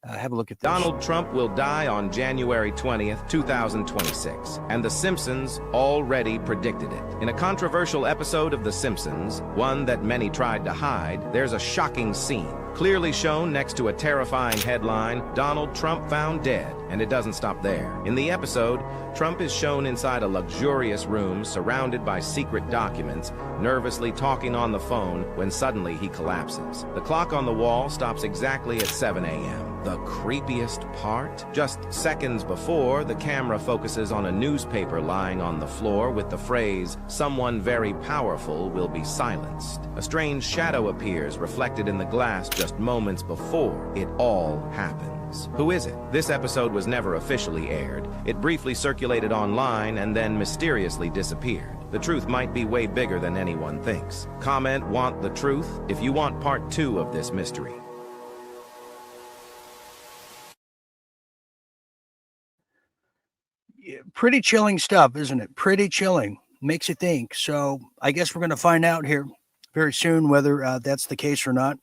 Have a look at this. Donald Trump will die on January 20th, 2026, and The Simpsons already predicted it. In a controversial episode of The Simpsons, one that many tried to hide, there's a shocking scene. Clearly shown next to a terrifying headline, Donald Trump found dead, and it doesn't stop there. In the episode, Trump is shown inside a luxurious room surrounded by secret documents, nervously talking on the phone when suddenly he collapses. The clock on the wall stops exactly at 7 a.m. The creepiest part? Just seconds before, the camera focuses on a newspaper lying on the floor with the phrase, "Someone very powerful will be silenced." A strange shadow appears reflected in the glass just moments before it all happens. Who is it? This episode was never officially aired. It briefly circulated online and then mysteriously disappeared. The truth might be way bigger than anyone thinks. Comment "Want the truth" if you want part 2 of this mystery. Pretty chilling stuff, isn't it? Pretty chilling. Makes you think. So I guess we're going to find out here very soon whether that's the case or not.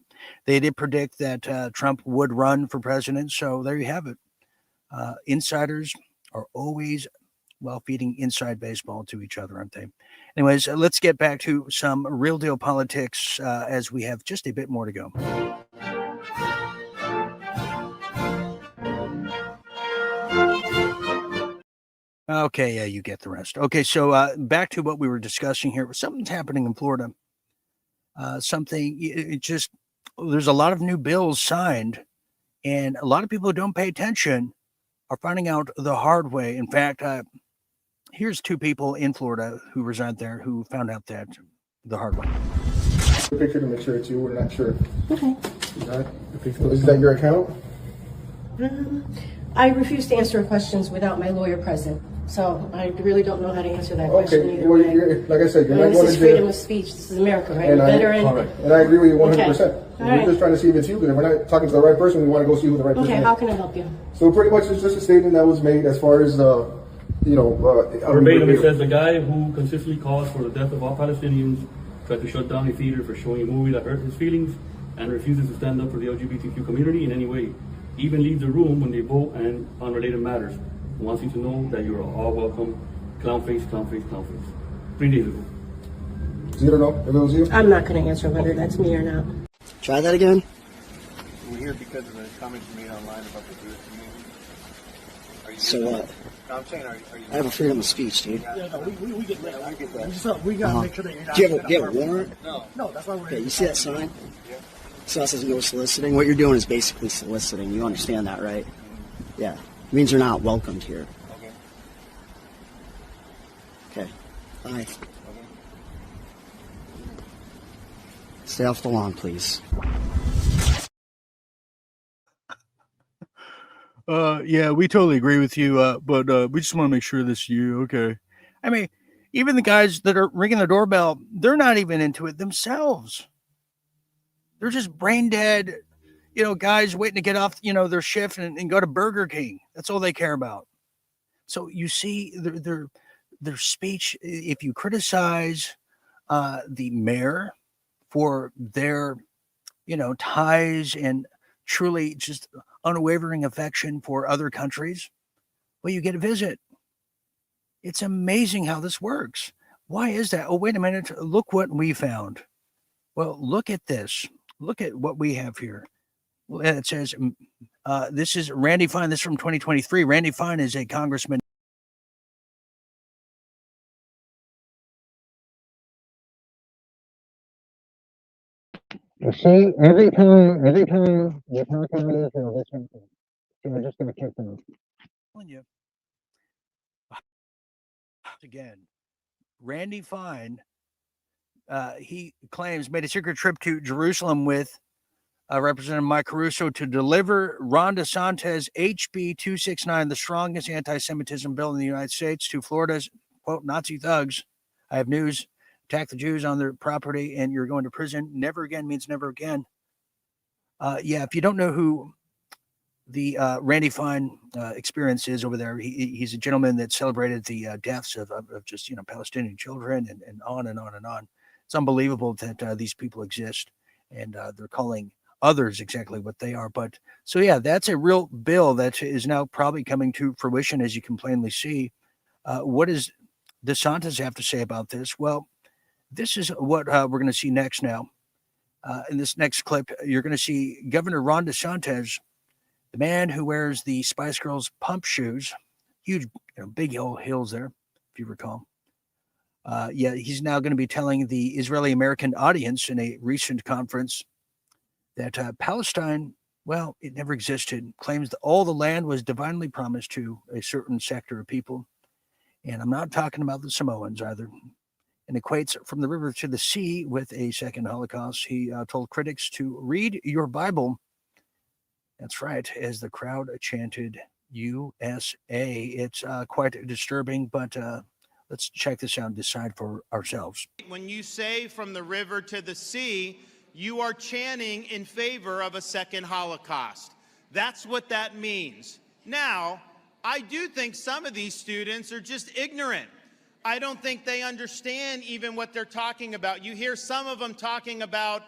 They did predict that Trump would run for president. So there you have it. Insiders are always, well, feeding inside baseball to each other, aren't they? Anyways, let's get back to some real deal politics as we have just a bit more to go. Okay, yeah, you get the rest. Okay, so back to what we were discussing here. Something's happening in Florida. There's a lot of new bills signed, and a lot of people who don't pay attention are finding out the hard way. In fact, here's 2 people in Florida who reside there who found out that the hard way. Picture to make sure it's you. We're not sure. Okay. Is that your account? I refuse to answer questions without my lawyer present. So I really don't know how to answer that question either. Well, like I said, you're not going to jail. This is freedom of speech. This is America, right? And I agree with you 100%. Okay. We're just trying to see if it's you, because if we're not talking to the right person, we want to go see who the right person is. Okay, how can I help you? So pretty much it's just a statement that was made as far as, verbatim, it says the guy who consistently calls for the death of all Palestinians tried to shut down a theater for showing a movie that hurt his feelings and refuses to stand up for the LGBTQ community in any way. Even leaves the room when they vote and on related matters. Wants you to know that you're all welcome. Clown face, clown face, clown face. 3 days ago. So you don't know if it was you? I'm not going to answer whether that's me or not. Try that again. We're here because of the comments you made online about the Jewish community. So what? No, I'm saying, are you? I have a freedom of speech, dude. Yeah, no, we get that. I get that. We gotta make sure that you're not. Do you have a warrant? No, that's why we're here. Okay, you see that sign? Yeah. So that says no soliciting. What you're doing is basically soliciting. You understand that, right? Yeah. It means you're not welcomed here. Okay. Bye. Okay. Stay off the lawn, please. Yeah, we totally agree with you, but we just want to make sure this is you. Okay. I mean, even the guys that are ringing the doorbell, they're not even into it themselves. They're just brain dead, guys waiting to get off, their shift and go to Burger King. That's all they care about. So you see their speech, if you criticize the mayor for their, ties and truly just unwavering affection for other countries, well, you get a visit. It's amazing how this works. Why is that? Oh, wait a minute. Look what we found. Well, look at this. Look at what we have here. Well, it says, this is Randy Fine. This is from 2023. Randy Fine is a congressman. You see, every time you talk about Israel, this happens. So we're just going to kick them. You. Again, Randy Fine, he claims, made a secret trip to Jerusalem with Representative Mike Caruso to deliver Ron DeSantis' HB 269, the strongest anti-Semitism bill in the United States, to Florida's, quote, Nazi thugs. I have news. Attack the Jews on their property and you're going to prison. Never again means never again. If you don't know who the Randy Fine experience is over there, he's a gentleman that celebrated the deaths of just, Palestinian children and on and on and on. It's unbelievable that these people exist, and they're calling others exactly what they are. But so, yeah, that's a real bill that is now probably coming to fruition, as you can plainly see. What does DeSantis have to say about this? Well, this is what we're going to see next now. In this next clip, you're going to see Governor Ron DeSantis, the man who wears the Spice Girls pump shoes, huge, big old heels there, if you recall. He's now going to be telling the Israeli-American audience in a recent conference that Palestine, well, it never existed, claims that all the land was divinely promised to a certain sector of people. And I'm not talking about the Samoans either. And equates from the river to the sea with a second Holocaust. He told critics to read your Bible. That's right, as the crowd chanted USA. It's quite disturbing, but let's check this out and decide for ourselves. When you say from the river to the sea, you are chanting in favor of a second Holocaust. That's what that means. Now, I do think some of these students are just ignorant. I don't think they understand even what they're talking about. You hear some of them talking about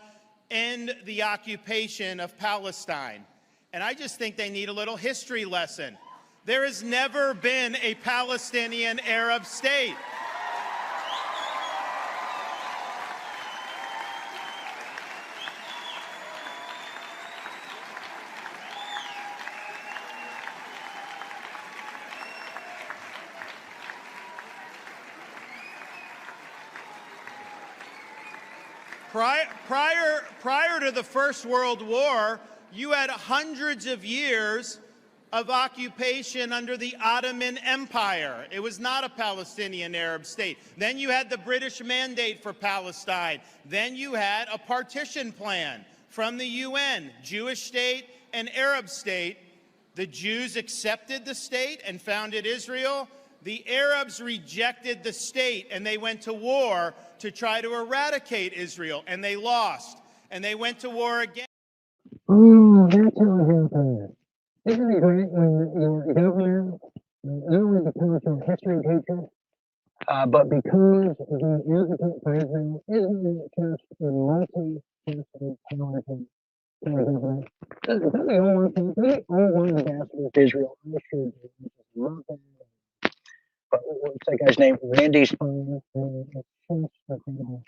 end the occupation of Palestine. And I just think they need a little history lesson. There has never been a Palestinian Arab state. Prior to the First World War, you had hundreds of years of occupation under the Ottoman Empire. It was not a Palestinian Arab state. Then you had the British Mandate for Palestine. Then you had a partition plan from the UN, Jewish state and Arab state. The Jews accepted the state and founded Israel. The Arabs rejected the state, and they went to war to try to eradicate Israel, and they lost. And they went to war again. Oh, that's how it happened. Isn't it great when your governor, not only becomes your history teacher, but because the advocate for Israel isn't just a multi-faceted, talented governor. Don't they all want to? They all want ambassadors to Israel. I sure do. I just love that. But what's that guy's name? Randy Spahn. It's just incredible.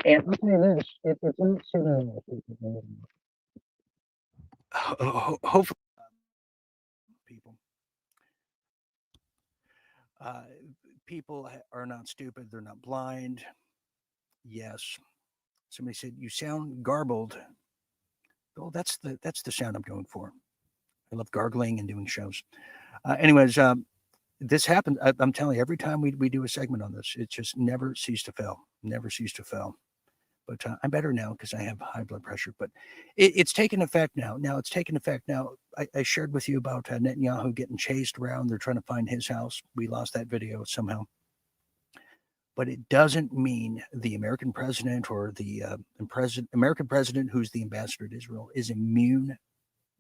And I'll tell you this, it's not sitting on the people. Hopefully, people are not stupid. They're not blind. Yes. Somebody said, you sound garbled. Oh, that's the sound I'm going for. I love gargling and doing shows. Anyways, this happens. I'm telling you, every time we do a segment on this, it just never ceased to fail. Never ceased to fail. But I'm better now because I have high blood pressure. But it's taken effect now. It's taken effect now. I shared with you about Netanyahu getting chased around. They're trying to find his house. We lost that video somehow. But it doesn't mean the American president or the American president, who's the ambassador to Israel, is immune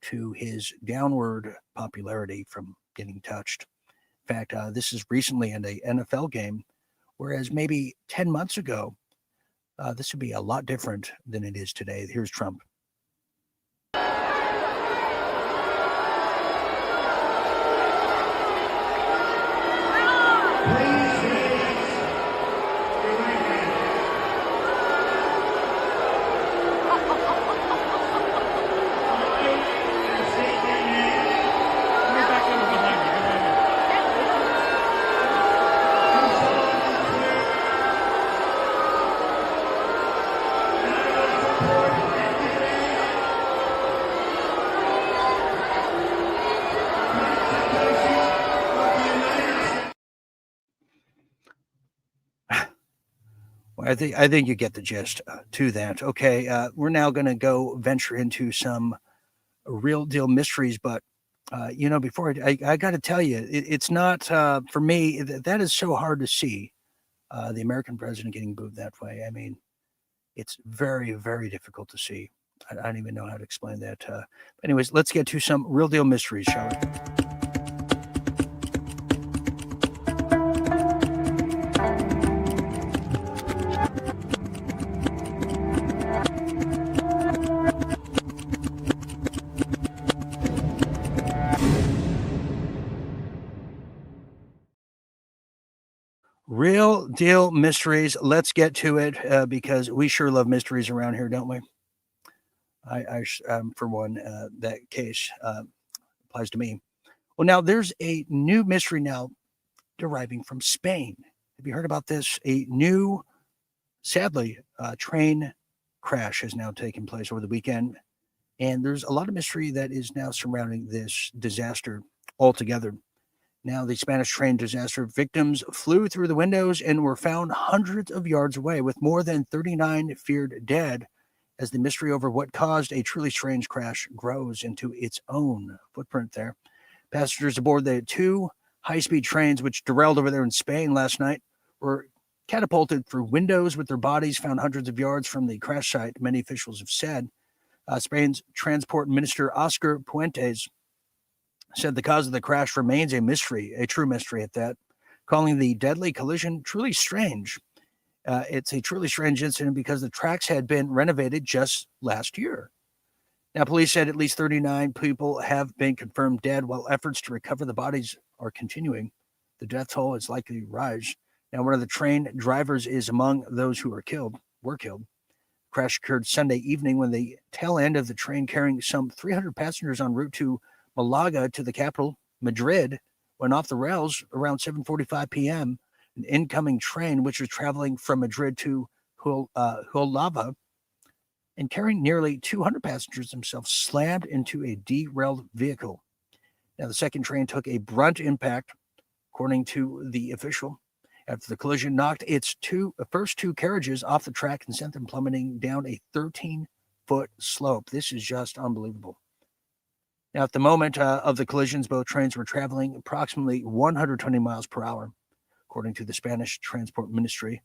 to his downward popularity from getting touched. In fact, this is recently in an NFL game, whereas maybe 10 months ago, this would be a lot different than it is today. Here's Trump. I think you get the gist to that. Okay, we're now going to go venture into some real deal mysteries, but before I got to tell you, it's not for me. That is so hard to see the American president getting booed that way. I mean, it's very, very difficult to see. I don't even know how to explain that. But anyways, let's get to some real deal mysteries, shall we? Real deal mysteries. Let's get to it because we sure love mysteries around here, don't we? For one, that case applies to me. Well, now there's a new mystery now deriving from Spain. Have you heard about this? A new, sadly, train crash has now taken place over the weekend. And there's a lot of mystery that is now surrounding this disaster altogether. Now, the Spanish train disaster victims flew through the windows and were found hundreds of yards away, with more than 39 feared dead, as the mystery over what caused a truly strange crash grows into its own footprint there. Passengers aboard the two high-speed trains, which derailed over there in Spain last night, were catapulted through windows with their bodies found hundreds of yards from the crash site, many officials have said. Spain's Transport Minister Oscar Puentes said the cause of the crash remains a mystery, a true mystery at that, calling the deadly collision truly strange. It's a truly strange incident because the tracks had been renovated just last year. Now, police said at least 39 people have been confirmed dead, while efforts to recover the bodies are continuing. The death toll is likely to rise. Now, one of the train drivers is among those who were killed. Crash occurred Sunday evening when the tail end of the train carrying some 300 passengers en route to Malaga to the capital, Madrid, went off the rails around 7:45 p.m. An incoming train, which was traveling from Madrid to Huelva and carrying nearly 200 passengers themselves, slammed into a derailed vehicle. Now, the second train took a brunt impact, according to the official, after the collision knocked its first two carriages off the track and sent them plummeting down a 13-foot slope. This is just unbelievable. Now, at the moment of the collisions, both trains were traveling approximately 120 miles per hour, according to the Spanish Transport Ministry.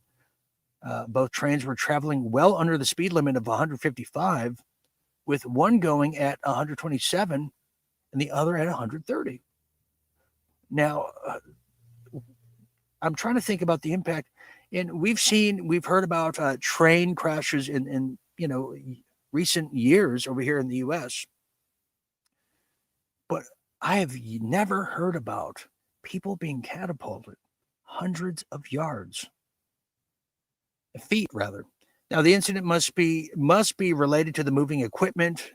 Both trains were traveling well under the speed limit of 155, with one going at 127 and the other at 130. Now, I'm trying to think about the impact, and we've heard about train crashes in recent years over here in the U.S., but I have never heard about people being catapulted hundreds of feet rather. Now, the incident must be related to the moving equipment.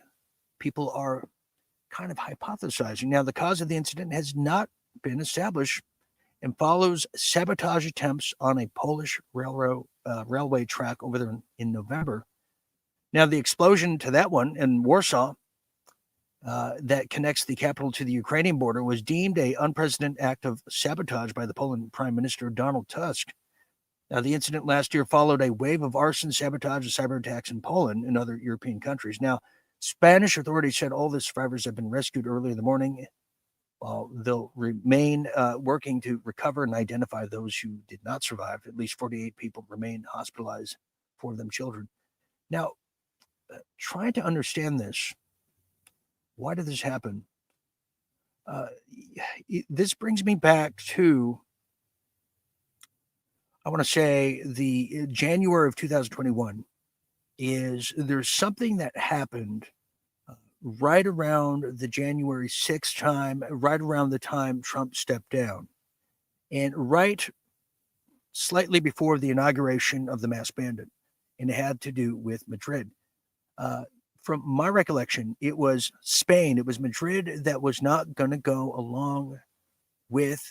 People are kind of hypothesizing. Now, the cause of the incident has not been established and follows sabotage attempts on a Polish railway track over there in November. Now, the explosion to that one in Warsaw that connects the capital to the Ukrainian border was deemed an unprecedented act of sabotage by the Poland Prime Minister Donald Tusk. Now, the incident last year followed a wave of arson, sabotage, and cyber attacks in Poland and other European countries. Now, Spanish authorities said all the survivors have been rescued early in the morning, while they'll remain working to recover and identify those who did not survive. At least 48 people remain hospitalized, 4 of them children. Now, trying to understand this, why did this happen? This brings me back to, I want to say, the January of 2021. There's something that happened right around the January 6th time, right around the time Trump stepped down, and right slightly before the inauguration of the mass bandit, and it had to do with Madrid. From my recollection, it was Spain, it was Madrid that was not going to go along with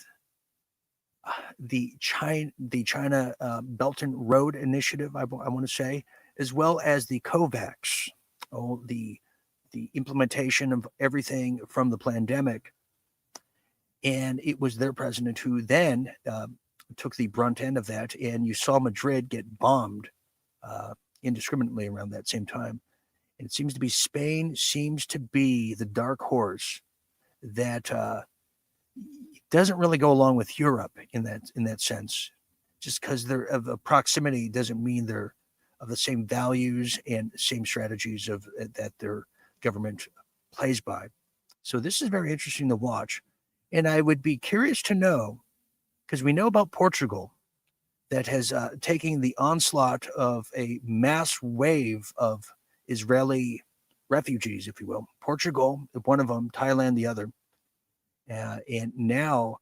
the China Belt and Road Initiative, I want to say, as well as the COVAX, the implementation of everything from the pandemic. And it was their president who then took the brunt end of that. And you saw Madrid get bombed indiscriminately around that same time. And it seems to be Spain seems to be the dark horse that doesn't really go along with Europe in that sense. Just because they're of a proximity doesn't mean they're of the same values and same strategies that their government plays by. So this is very interesting to watch. And I would be curious to know, because we know about Portugal that has taken the onslaught of a mass wave of Israeli refugees, if you will. Portugal, one of them, Thailand, the other. And now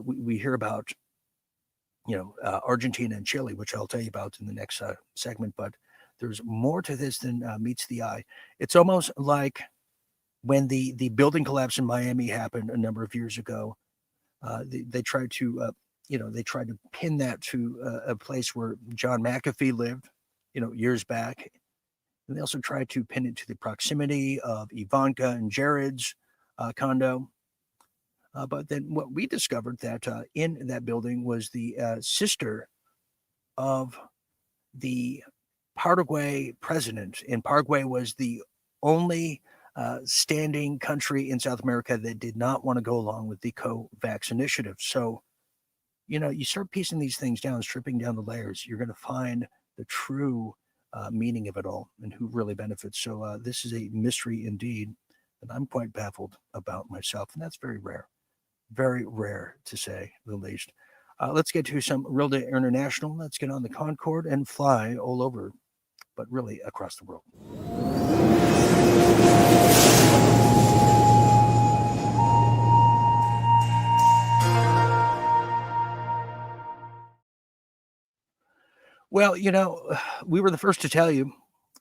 we hear about Argentina and Chile, which I'll tell you about in the next segment. But there's more to this than meets the eye. It's almost like when the building collapse in Miami happened a number of years ago. They tried to pin that to a place where John McAfee lived, years back. And they also tried to pin it to the proximity of Ivanka and Jared's condo. But then what we discovered that in that building was the sister of the Paraguay president. And Paraguay was the only standing country in South America that did not want to go along with the COVAX initiative. So, you start piecing these things down, stripping down the layers, you're going to find the true meaning of it all and who really benefits. So this is a mystery indeed, and I'm quite baffled about myself, and that's very rare to say the least. Let's get to some Real Day International. Let's get on the Concorde and fly all over, but really across the world. Well, we were the first to tell you,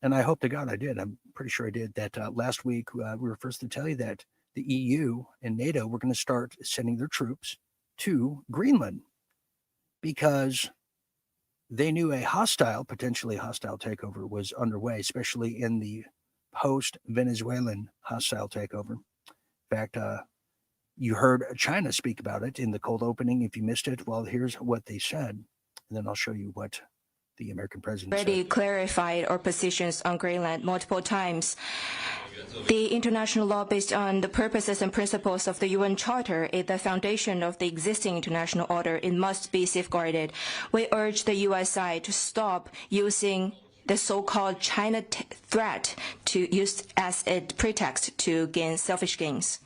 and I hope to God I did. I'm pretty sure I did, that last week we were first to tell you that the EU and NATO were going to start sending their troops to Greenland because they knew a potentially hostile takeover was underway, especially in the post-Venezuelan hostile takeover. In fact, you heard China speak about it in the cold opening. If you missed it, well, here's what they said, and then I'll show you what the American president already said. Clarified our positions on Greenland multiple times. The international law based on the purposes and principles of the UN Charter is the foundation of the existing international order. It must be safeguarded. We urge the US side to stop using the so-called China threat to use as a pretext to gain selfish gains.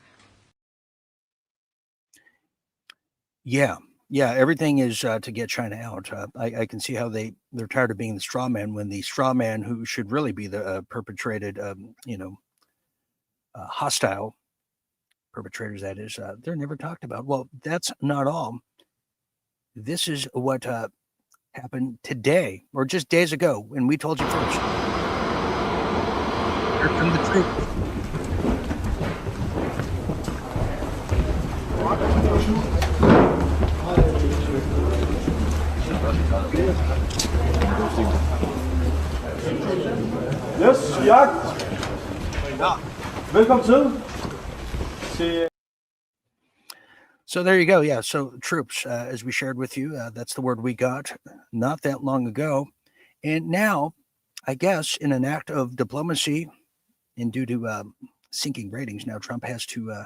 Yeah, everything is to get China out. I can see how they're tired of being the straw man when the straw man who should really be the perpetrated, hostile perpetrators, that is, they're never talked about. Well, that's not all. This is what happened today, or just days ago, when we told you first. Here come the troops. Yes, jagt. Velkommen til. So there you go. Yeah. So troops, as we shared with you, that's the word we got not that long ago. And now, I guess, in an act of diplomacy and due to sinking ratings, now Trump has to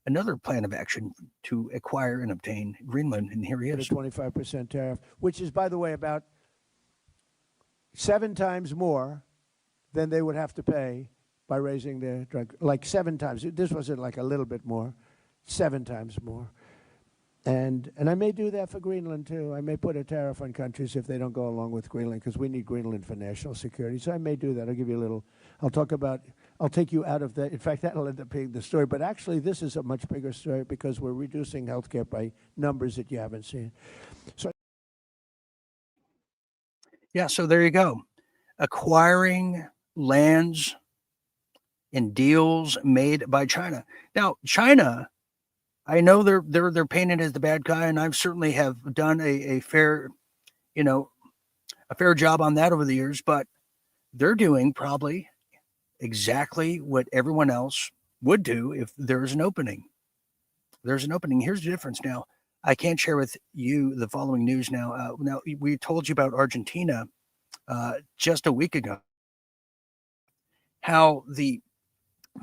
another plan of action to acquire and obtain Greenland. And here he is. A 25% tariff, which is, by the way, about 7 times more than they would have to pay by raising their drug, like 7 times. This wasn't like a little bit more, 7 times more. And I may do that for Greenland too. I may put a tariff on countries if they don't go along with Greenland, because we need Greenland for national security. So I may do that. I'll give you a little, I'll take you out of that. In fact, that'll end up being the story. But actually, this is a much bigger story because we're reducing healthcare by numbers that you haven't seen. So. Yeah, so there you go. Acquiring lands and deals made by China. Now, China, I know they're painted as the bad guy, and I've certainly have done a fair job on that over the years, but they're doing probably exactly what everyone else would do if there's an opening. There's an opening. Here's the difference. Now, I can't share with you the following news now. Now, we told you about Argentina just a week ago, how the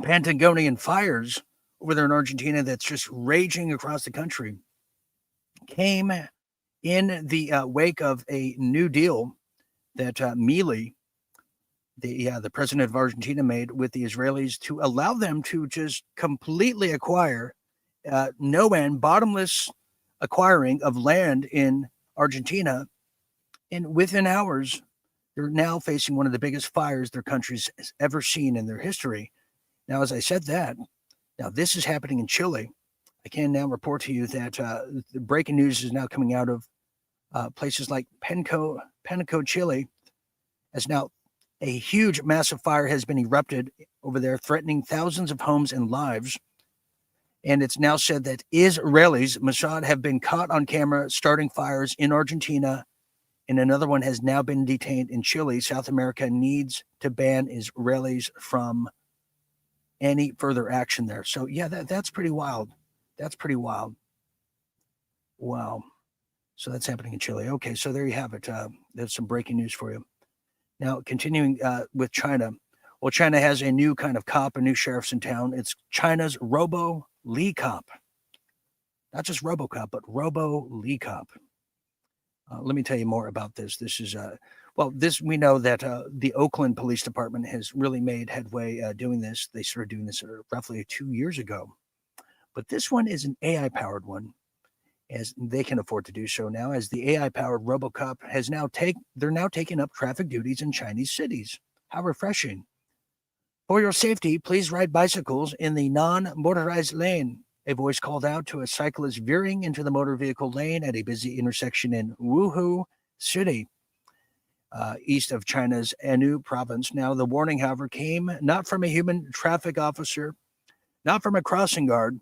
Patagonian fires over there in Argentina that's just raging across the country came in the wake of a new deal that Milei, the president of Argentina, made with the Israelis to allow them to just completely acquire no end, bottomless acquiring of land in Argentina. And within hours, they're now facing one of the biggest fires their country's ever seen in their history. Now, as I said that, now this is happening in Chile. I can now report to you that the breaking news is now coming out of places like Penco, Chile, as now a huge, massive fire has been erupted over there, threatening thousands of homes and lives. And it's now said that Israelis, Mossad, have been caught on camera starting fires in Argentina, and another one has now been detained in Chile. South America needs to ban Israelis from any further action there. So, yeah, that's pretty wild. That's pretty wild. Wow. So that's happening in Chile. Okay, so there you have it. There's some breaking news for you. Now, continuing with China. Well, China has a new kind of cop, a new sheriff's in town. It's China's Robo Lee Cop. Not just RoboCop, but Robo Lee Cop. Let me tell you more about this. This is, we know that the Oakland Police Department has really made headway doing this. They started doing this roughly 2 years ago. But this one is an AI-powered one, as they can afford to do so now, as the AI-powered RoboCop they're now taking up traffic duties in Chinese cities. How refreshing. For your safety, please ride bicycles in the non-motorized lane. A voice called out to a cyclist veering into the motor vehicle lane at a busy intersection in Wuhu City, east of China's Anhui province. Now, the warning, however, came not from a human traffic officer, not from a crossing guard,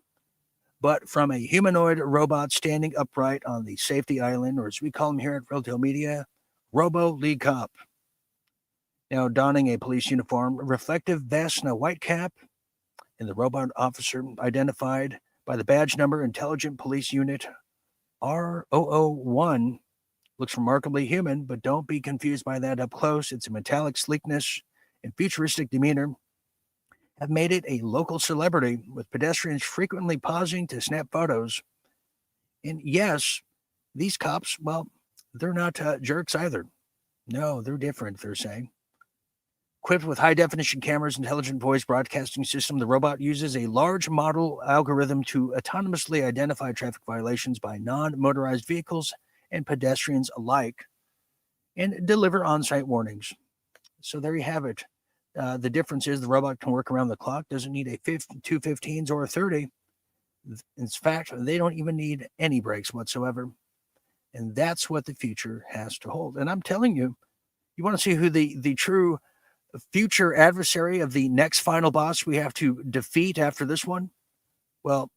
but from a humanoid robot standing upright on the safety island, or as we call him here at Real Deal Media, Robo Lee Cop. Now, donning a police uniform, reflective vest, and a white cap, and the robot officer, identified by the badge number Intelligent Police Unit R001, looks remarkably human, but don't be confused by that up close. Its metallic sleekness and futuristic demeanor have made it a local celebrity, with pedestrians frequently pausing to snap photos. And yes, these cops, well, they're not jerks either. No, they're different, they're saying. Equipped with high-definition cameras, intelligent voice broadcasting system, the robot uses a large model algorithm to autonomously identify traffic violations by non-motorized vehicles and pedestrians alike, and deliver on-site warnings. So there you have it. The difference is the robot can work around the clock, doesn't need two 15s or a 30. In fact, they don't even need any brakes whatsoever. And that's what the future has to hold. And I'm telling you, you want to see who the true future adversary of the next final boss we have to defeat after this one? Well,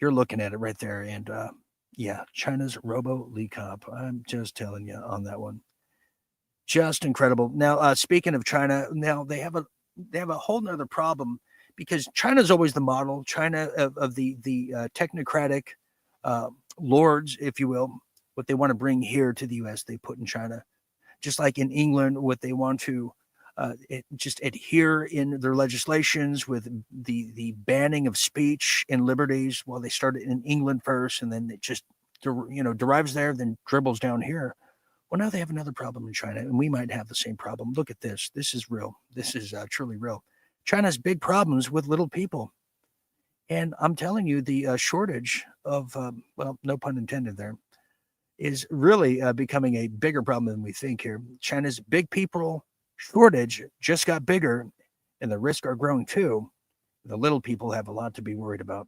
you're looking at it right there. And China's Robo Lee Cop. I'm just telling you on that one. Just incredible. Now, speaking of China, now they have a whole nother problem, because China's always the model. China of the technocratic lords, if you will, what they want to bring here to the U.S., they put in China. Just like in England, what they want to just adhere in their legislations with the banning of speech and liberties. Well, they started in England first, and then it just derives there, then dribbles down here. Well, now they have another problem in China, and we might have the same problem. Look at this. This is real. This is truly real. China has big problems with little people. And I'm telling you, the shortage of, no pun intended there, is really becoming a bigger problem than we think here. China's big people shortage just got bigger, and the risks are growing too. The little people have a lot to be worried about.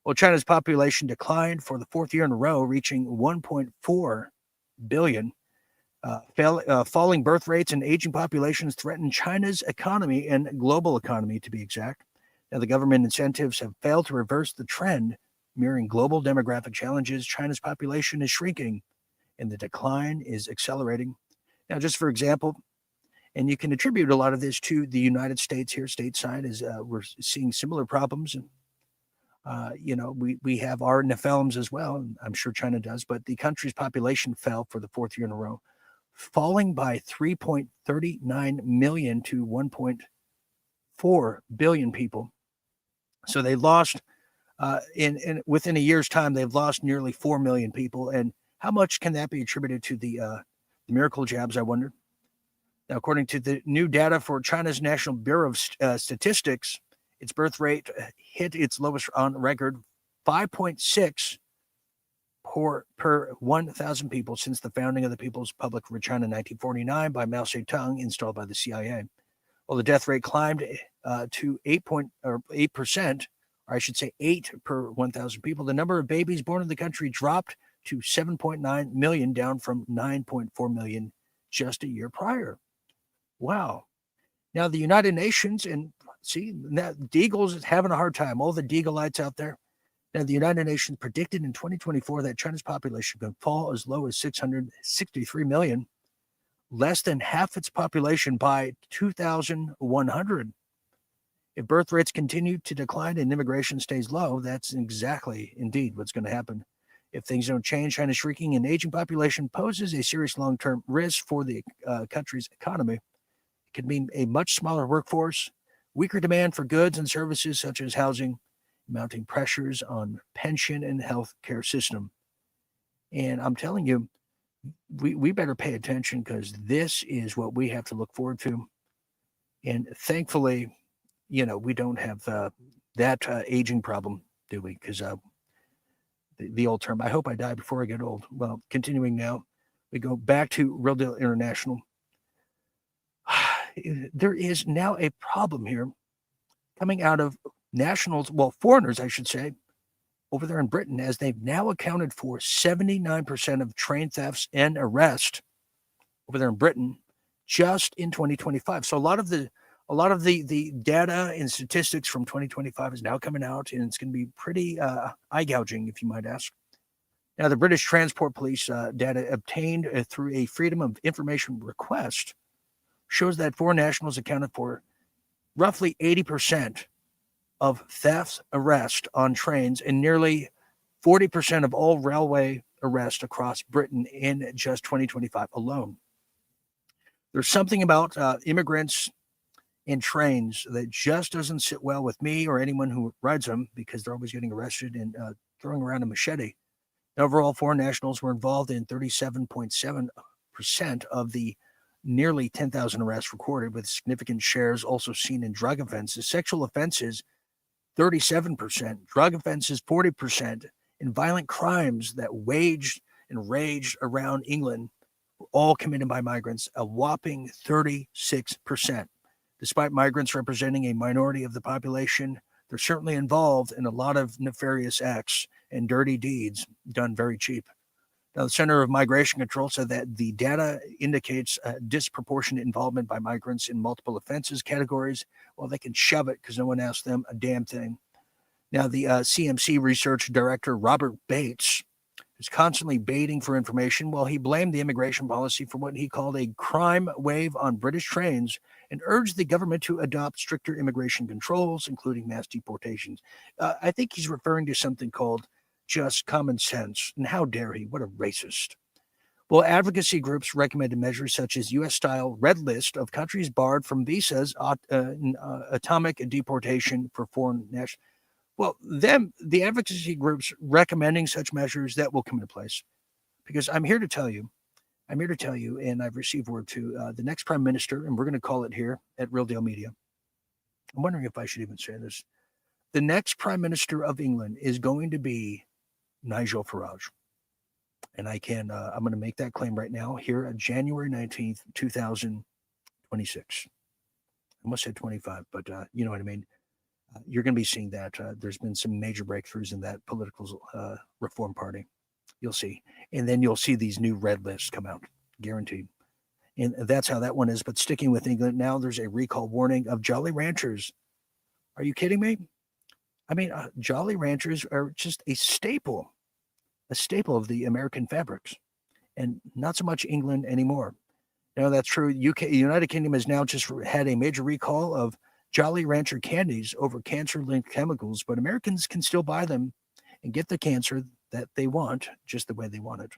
Well, China's population declined for the fourth year in a row, reaching 1.4 billion. Falling birth rates and aging populations threaten China's economy and global economy, to be exact. Now, the government incentives have failed to reverse the trend, mirroring global demographic challenges. China's population is shrinking, and the decline is accelerating. Now, just for example, and you can attribute a lot of this to the United States here, stateside, as we're seeing similar problems. And, we have our Nephilims as well, and I'm sure China does, but the country's population fell for the fourth year in a row, falling by 3.39 million to 1.4 billion people. So they lost, within a year's time, they've lost nearly 4 million people. And how much can that be attributed to the miracle jabs, I wonder? Now, according to the new data for China's National Bureau of Statistics, its birth rate hit its lowest on record, 5.6 per 1,000 people since the founding of the People's Republic of China in 1949 by Mao Zedong, installed by the CIA. Well, the death rate climbed to 8%, or I should say 8 per 1,000 people. The number of babies born in the country dropped to 7.9 million, down from 9.4 million just a year prior. Wow. Now, the United Nations, and see, Deagle's is having a hard time, all the Deagle-ites out there. Now, the United Nations predicted in 2024 that China's population could fall as low as 663 million, less than half its population by 2100. If birth rates continue to decline and immigration stays low, that's exactly, indeed, what's going to happen. If things don't change, China's shrinking and aging population poses a serious long-term risk for the country's economy. It could mean a much smaller workforce, weaker demand for goods and services such as housing, mounting pressures on pension and health care system. And I'm telling you, we better pay attention, because this is what we have to look forward to. And thankfully, we don't have that aging problem, do we? Because the old term, I hope I die before I get old. Well, continuing now, we go back to Real Deal International. There is now a problem here coming out of nationals, well, foreigners, I should say, over there in Britain, as they've now accounted for 79% of train thefts and arrests over there in Britain just in 2025. So a lot of the data and statistics from 2025 is now coming out, and it's going to be pretty eye-gouging, if you might ask. Now, the British Transport Police data obtained through a Freedom of Information request shows that foreign nationals accounted for roughly 80% of thefts, arrests on trains, and nearly 40% of all railway arrests across Britain in just 2025 alone. There's something about immigrants and trains that just doesn't sit well with me or anyone who rides them, because they're always getting arrested and throwing around a machete. Overall, foreign nationals were involved in 37.7% of the nearly 10,000 arrests recorded, with significant shares also seen in drug offenses, sexual offenses, 37%, drug offenses, 40%, and violent crimes that waged and raged around England were all committed by migrants, a whopping 36%. Despite migrants representing a minority of the population, they're certainly involved in a lot of nefarious acts and dirty deeds done very cheap. Now, the Center of Migration Control said that the data indicates disproportionate involvement by migrants in multiple offenses categories. Well, they can shove it because no one asked them a damn thing. Now, the CMC research director, Robert Bates, is constantly baiting for information while he blamed the immigration policy for what he called a crime wave on British trains and urged the government to adopt stricter immigration controls, including mass deportations. I think he's referring to something called just common sense. And how dare he? What a racist. Well, advocacy groups recommended measures such as U.S.-style red list of countries barred from visas, atomic deportation for foreign nationals. Well, the advocacy groups recommending such measures that will come into place, because I'm here to tell you, and I've received word to the next prime minister, and we're going to call it here at Real Deal Media. I'm wondering if I should even say this. The next prime minister of England is going to be Nigel Farage. And I'm going to make that claim right now here on January 19th, 2026. I almost said 25, but you know what I mean. You're going to be seeing that. There's been some major breakthroughs in that political reform party. You'll see. And then you'll see these new red lists come out, guaranteed. And that's how that one is. But sticking with England, now there's a recall warning of Jolly Ranchers. Are you kidding me? I mean, Jolly Ranchers are just a staple of the American fabrics, and not so much England anymore. Now, that's true. United Kingdom has now just had a major recall of Jolly Rancher candies over cancer-linked chemicals, but Americans can still buy them and get the cancer that they want just the way they want it.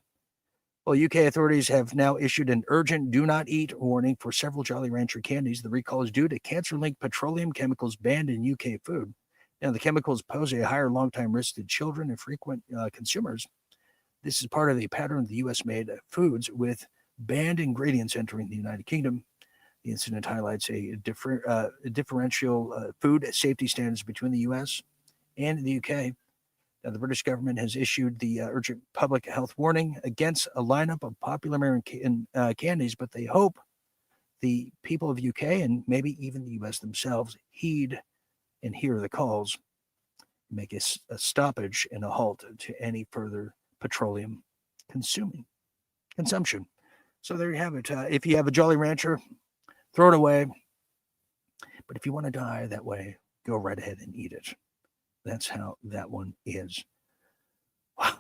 Well, UK authorities have now issued an urgent do not eat warning for several Jolly Rancher candies. The recall is due to cancer-linked petroleum chemicals banned in UK food. Now, the chemicals pose a higher long-time risk to children and frequent consumers. This is part of a pattern of the U.S.-made foods with banned ingredients entering the United Kingdom. The incident highlights a differential food safety standards between the U.S. and the U.K. Now, the British government has issued the urgent public health warning against a lineup of popular American candies, but they hope the people of UK and maybe even the U.S. themselves heed and hear the calls, make a stoppage and a halt to any further petroleum consumption. So there you have it. If you have a Jolly Rancher, throw it away. But if you want to die that way, go right ahead and eat it. That's how that one is. Wow.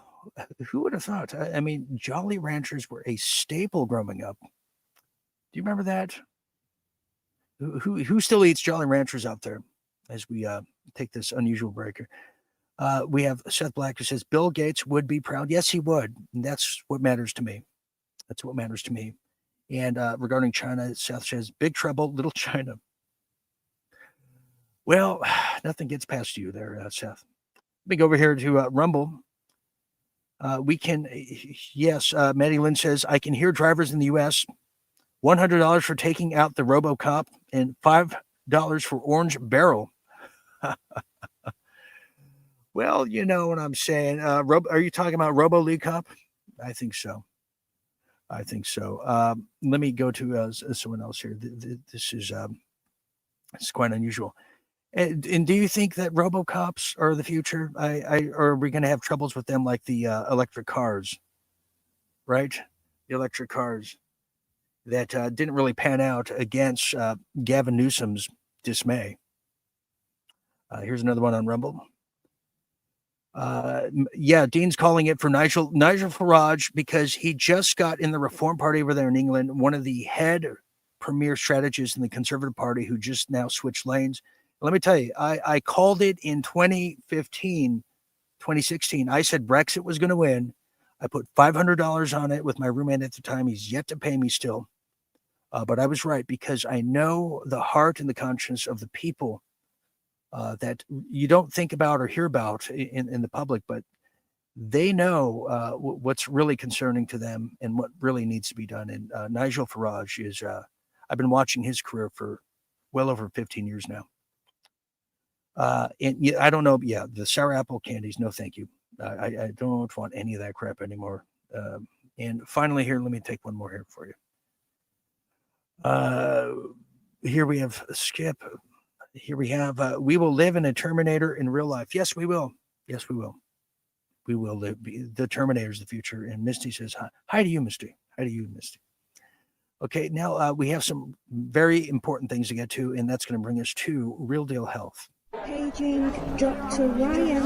Who would have thought? I mean, Jolly Ranchers were a staple growing up. Do you remember that? Who still eats Jolly Ranchers out there as we take this unusual break here? We have Seth Black who says, Bill Gates would be proud. Yes, he would. And that's what matters to me. That's what matters to me. And regarding China, Seth says, big trouble, little China. Well, nothing gets past you there, Seth. Let me go over here to Rumble. We can, yes, Maddie Lynn says, I can hear drivers in the U.S. $100 for taking out the RoboCop and $5 for Orange Barrel. Well, you know what I'm saying. Are you talking about RoboCop? I think so. Let me go to someone else here. This is quite unusual. And do you think that RoboCops are the future? Or are we going to have troubles with them like the electric cars, right? The electric cars that didn't really pan out against Gavin Newsom's dismay. Here's another one on Rumble. Yeah, Dean's calling it for Nigel Farage because he just got in the Reform Party over there in England, one of the head premier strategists in the Conservative Party who just now switched lanes. Let me tell you, I called it in 2016. I said Brexit was going to win. I put $500 on it with my roommate at the time. He's yet to pay me still. But I was right because I know the heart and the conscience of the people that you don't think about or hear about in the public, but they know what's really concerning to them and what really needs to be done. And Nigel Farage is, I've been watching his career for well over 15 years now. And I don't know. Yeah, the sour apple candies. No, thank you. I don't want any of that crap anymore. And finally here, let me take one more here for you. Here we have Skip. Here we have, we will live in a Terminator in real life. Yes, we will. Yes, we will. We will live. The Terminator is the future. And Misty says, hi. Hi to you, Misty. Hi to you, Misty. Okay, now we have some very important things to get to, and that's going to bring us to Real Deal Health. Paging Dr. Ryan.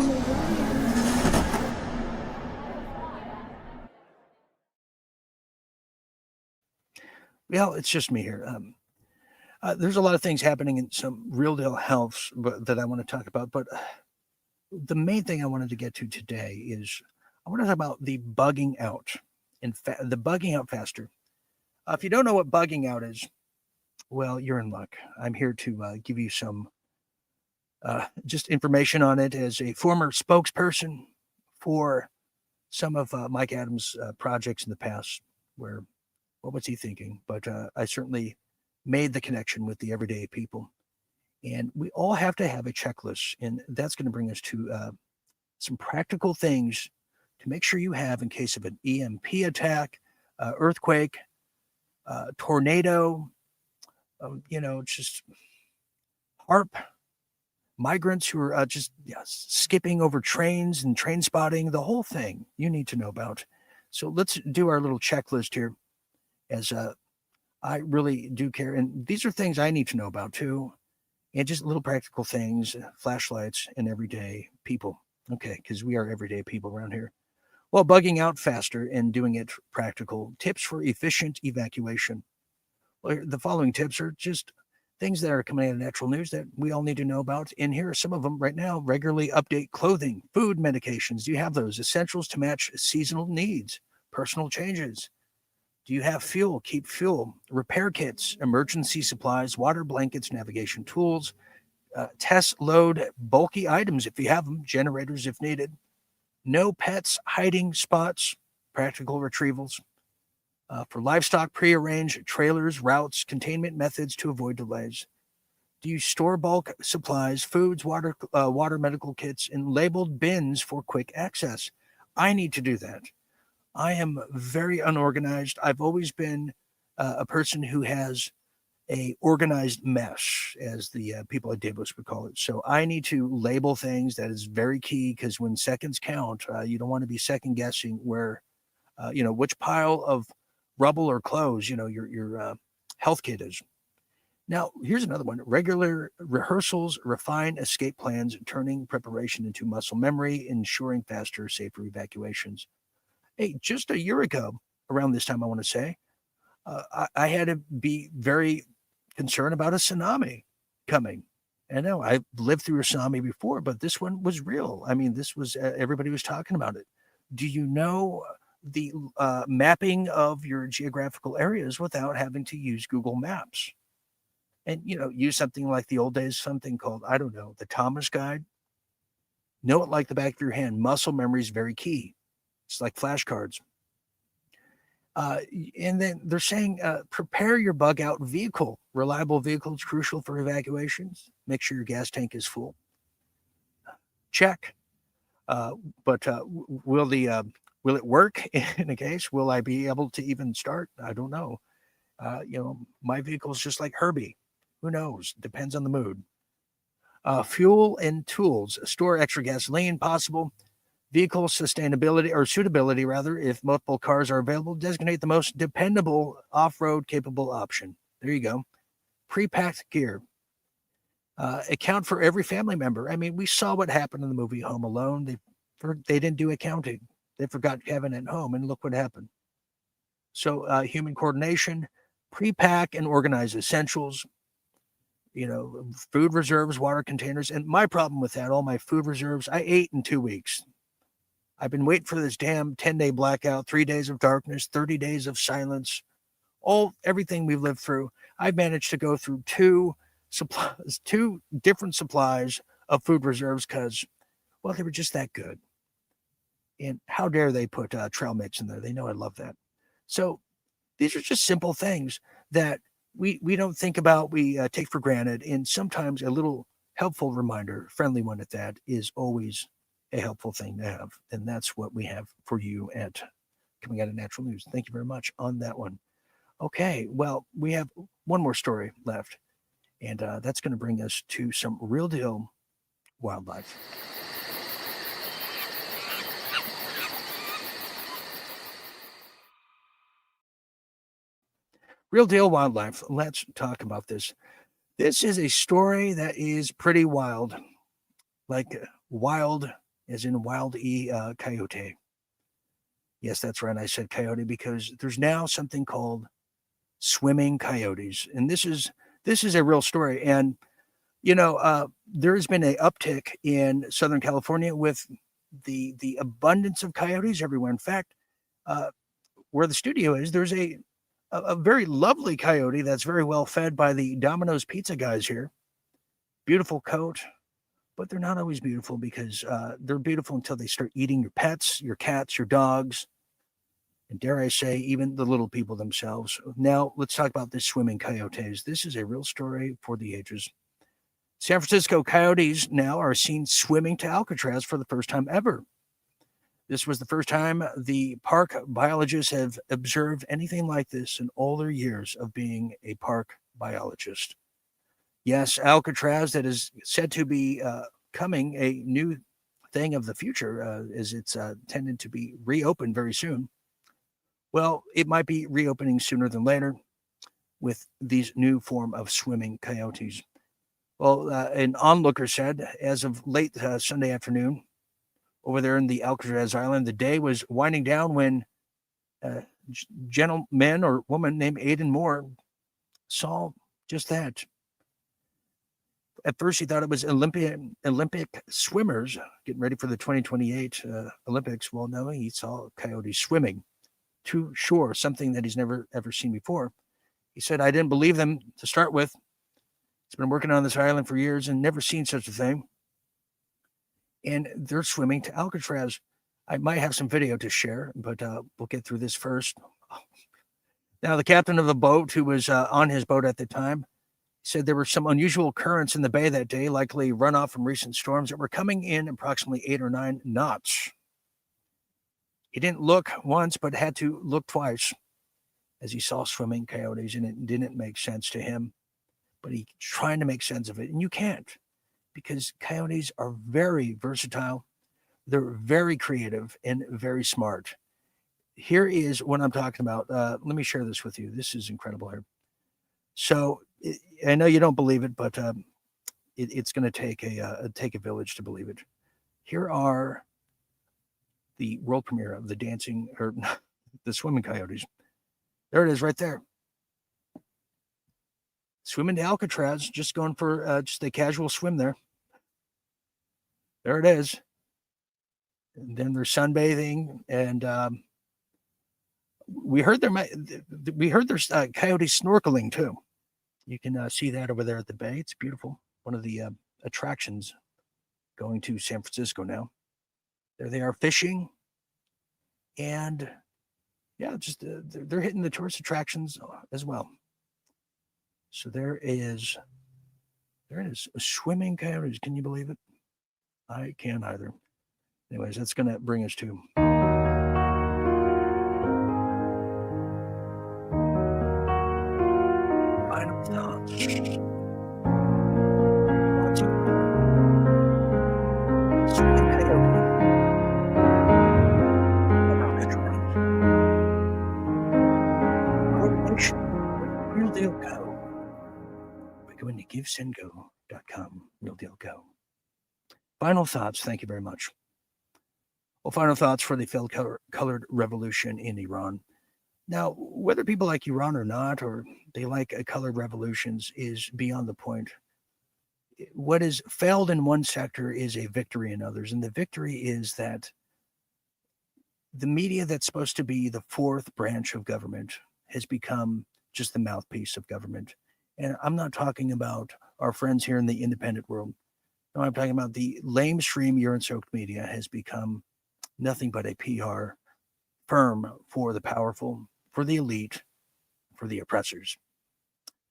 Well, it's just me here. There's a lot of things happening in some Real Deal Health that I want to talk about, but the main thing I wanted to get to today is I want to talk about the bugging out and the bugging out faster. If you don't know what bugging out is, well, you're in luck. I'm here to give you some just information on it as a former spokesperson for some of Mike Adams' projects in the past where, what was he thinking? But I certainly made the connection with the everyday people. And we all have to have a checklist. And that's going to bring us to some practical things to make sure you have in case of an EMP attack, earthquake, tornado, just HARP, migrants who are just skipping over trains and train spotting, the whole thing you need to know about. So let's do our little checklist here as I really do care. And these are things I need to know about too. And just little practical things, flashlights, and everyday people. Okay, because we are everyday people around here. Well, bugging out faster and doing it practical. Tips for efficient evacuation. Well, the following tips are just things that are coming out of natural news that we all need to know about. And here are some of them right now. Regularly update clothing, food, medications. Do you have those? Essentials to match seasonal needs. Personal changes. Do you have fuel? Keep fuel. Repair kits, emergency supplies, water, blankets, navigation tools. Test load bulky items if you have them. Generators if needed. No pets, hiding spots, practical retrievals. For livestock, prearrange trailers, routes, containment methods to avoid delays. Do you store bulk supplies, foods, water, medical kits in labeled bins for quick access? I need to do that. I am very unorganized. I've always been a person who has a organized mess, as the people at Davos would call it. So I need to label things. That is very key because when seconds count, you don't want to be second guessing where which pile of rubble or clothes, your health kit is. Now, here's another one. Regular rehearsals, refine escape plans, turning preparation into muscle memory, ensuring faster, safer evacuations. Hey, just a year ago, around this time, I want to say, I had to be very concerned about a tsunami coming. I know I've lived through a tsunami before, but this one was real. I mean, this was, everybody was talking about it. Do you know the mapping of your geographical areas without having to use Google Maps? And, use something like the old days, something called, I don't know, the Thomas Guide. Know it like the back of your hand. Muscle memory is very key. It's like flashcards. And then they're saying, prepare your bug out vehicle. Reliable vehicle is crucial for evacuations. Make sure your gas tank is full. Check. But will it work in a case? Will I be able to even start? I don't know. My vehicle is just like Herbie. Who knows? Depends on the mood. Fuel and tools. Store extra gasoline possible. Vehicle sustainability or suitability, rather, if multiple cars are available, designate the most dependable off-road capable option. There you go. Pre-packed gear. Account for every family member. I mean, we saw what happened in the movie Home Alone. They didn't do accounting. They forgot Kevin at home, and look what happened. So human coordination, pre-pack and organize essentials, food reserves, water containers. And my problem with that, all my food reserves, I ate in 2 weeks. I've been waiting for this damn 10-day blackout, 3 days of darkness, 30 days of silence, everything we've lived through. I've managed to go through two different supplies of food reserves because, well, they were just that good. And how dare they put trail mix in there? They know I love that. So these are just simple things that we don't think about, we take for granted. And sometimes a little helpful reminder, friendly one at that, is always a helpful thing to have. And that's what we have for you at Coming Out of Natural News. Thank you very much on that one. Okay, well, we have one more story left, and that's going to bring us to some real deal wildlife. Real deal wildlife. Let's talk about this. This is a story that is pretty wild, like wild as in wild coyote. Yes, that's right. I said coyote because there's now something called swimming coyotes, and this is a real story. And there has been an uptick in Southern California with the abundance of coyotes everywhere. In fact, where the studio is, there's a very lovely coyote that's very well fed by the Domino's Pizza guys here. Beautiful coat, but they're not always beautiful because they're beautiful until they start eating your pets, your cats, your dogs, and dare I say, even the little people themselves. Now, let's talk about this swimming coyotes. This is a real story for the ages. San Francisco coyotes now are seen swimming to Alcatraz for the first time ever. This was the first time the park biologists have observed anything like this in all their years of being a park biologist. Yes, Alcatraz, that is said to be coming a new thing of the future as it's tended to be reopened very soon. Well, it might be reopening sooner than later with these new form of swimming coyotes. Well, an onlooker said as of late Sunday afternoon over there in the Alcatraz Island, the day was winding down when a gentleman or woman named Aiden Moore saw just that. At first, he thought it was Olympic swimmers getting ready for the 2028 Olympics. Well, no, he saw coyotes swimming to shore, something that he's never, ever seen before. He said, I didn't believe them to start with. He's been working on this island for years and never seen such a thing. And they're swimming to Alcatraz. I might have some video to share, but we'll get through this first. Now, the captain of the boat, who was on his boat at the time, said there were some unusual currents in the bay that day, likely runoff from recent storms that were coming in approximately 8 or 9 knots. He didn't look once, but had to look twice as he saw swimming coyotes, and it didn't make sense to him. But he's trying to make sense of it, and you can't, because coyotes are very versatile. They're very creative and very smart. here is what I'm talking about. Let me share this with you. This is incredible here. So I know you don't believe it, but it's going to take a village to believe it. Here are the world premiere of the dancing or the swimming coyotes. There it is, right there. Swimming to Alcatraz, just going for just a casual swim there. There it is. And then they're sunbathing, and we heard their coyotes snorkeling too. You can see that over there at the bay. It's beautiful. One of the attractions going to San Francisco now. There they are fishing, and yeah, just they're hitting the tourist attractions as well. So there it is, swimming coyotes. Can you believe it? I can't either. Anyways, that's going to bring us to final thoughts. Swimming coyote. Real Deal Go. By going to GiveSendGo.com. Real Deal Go. Final thoughts. Thank you very much. Well, final thoughts for the failed colored revolution in Iran. Now, whether people like Iran or not, or they like colored revolutions, is beyond the point. What is failed in one sector is a victory in others. And the victory is that the media that's supposed to be the fourth branch of government has become just the mouthpiece of government. And I'm not talking about our friends here in the independent world. No, I'm talking about the lamestream urine-soaked media has become nothing but a PR firm for the powerful, for the elite, for the oppressors.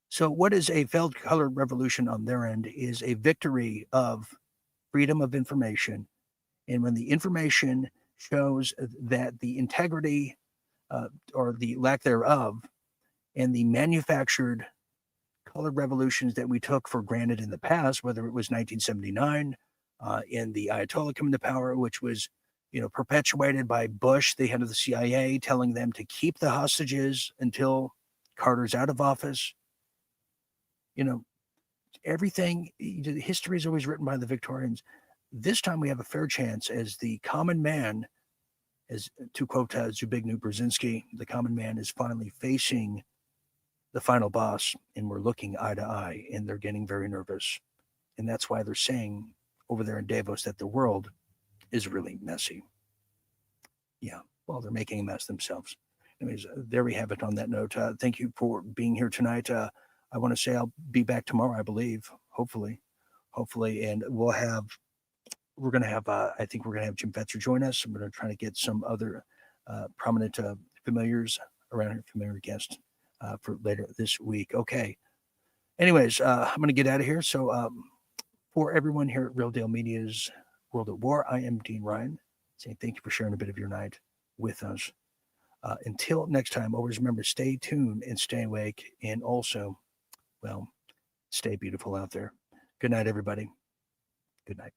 So what is a failed colored revolution on their end is a victory of freedom of information. And when the information shows that the integrity or the lack thereof and the manufactured colored revolutions that we took for granted in the past, whether it was 1979 and the Ayatollah coming to power, which was perpetuated by Bush, the head of the CIA, telling them to keep the hostages until Carter's out of office. Everything, history is always written by the Victorians. This time we have a fair chance as the common man, as to quote Zbigniew Brzezinski, the common man is finally facing the final boss, and we're looking eye to eye, and they're getting very nervous. And that's why they're saying over there in Davos that the world is really messy. Yeah, well, they're making a mess themselves. Anyways, there we have it on that note. Thank you for being here tonight. I want to say I'll be back tomorrow, I believe, hopefully, and we're going to have, I think we're going to have Jim Fetzer join us. I'm going to try to get some other prominent familiars around here, familiar guests for later this week. Okay. Anyways, I'm going to get out of here. So for everyone here at Real Deal Media's World at War, I am Dean Ryan, saying thank you for sharing a bit of your night with us. Until next time, always remember, stay tuned and stay awake, and also, well, stay beautiful out there. Good night, everybody. Good night.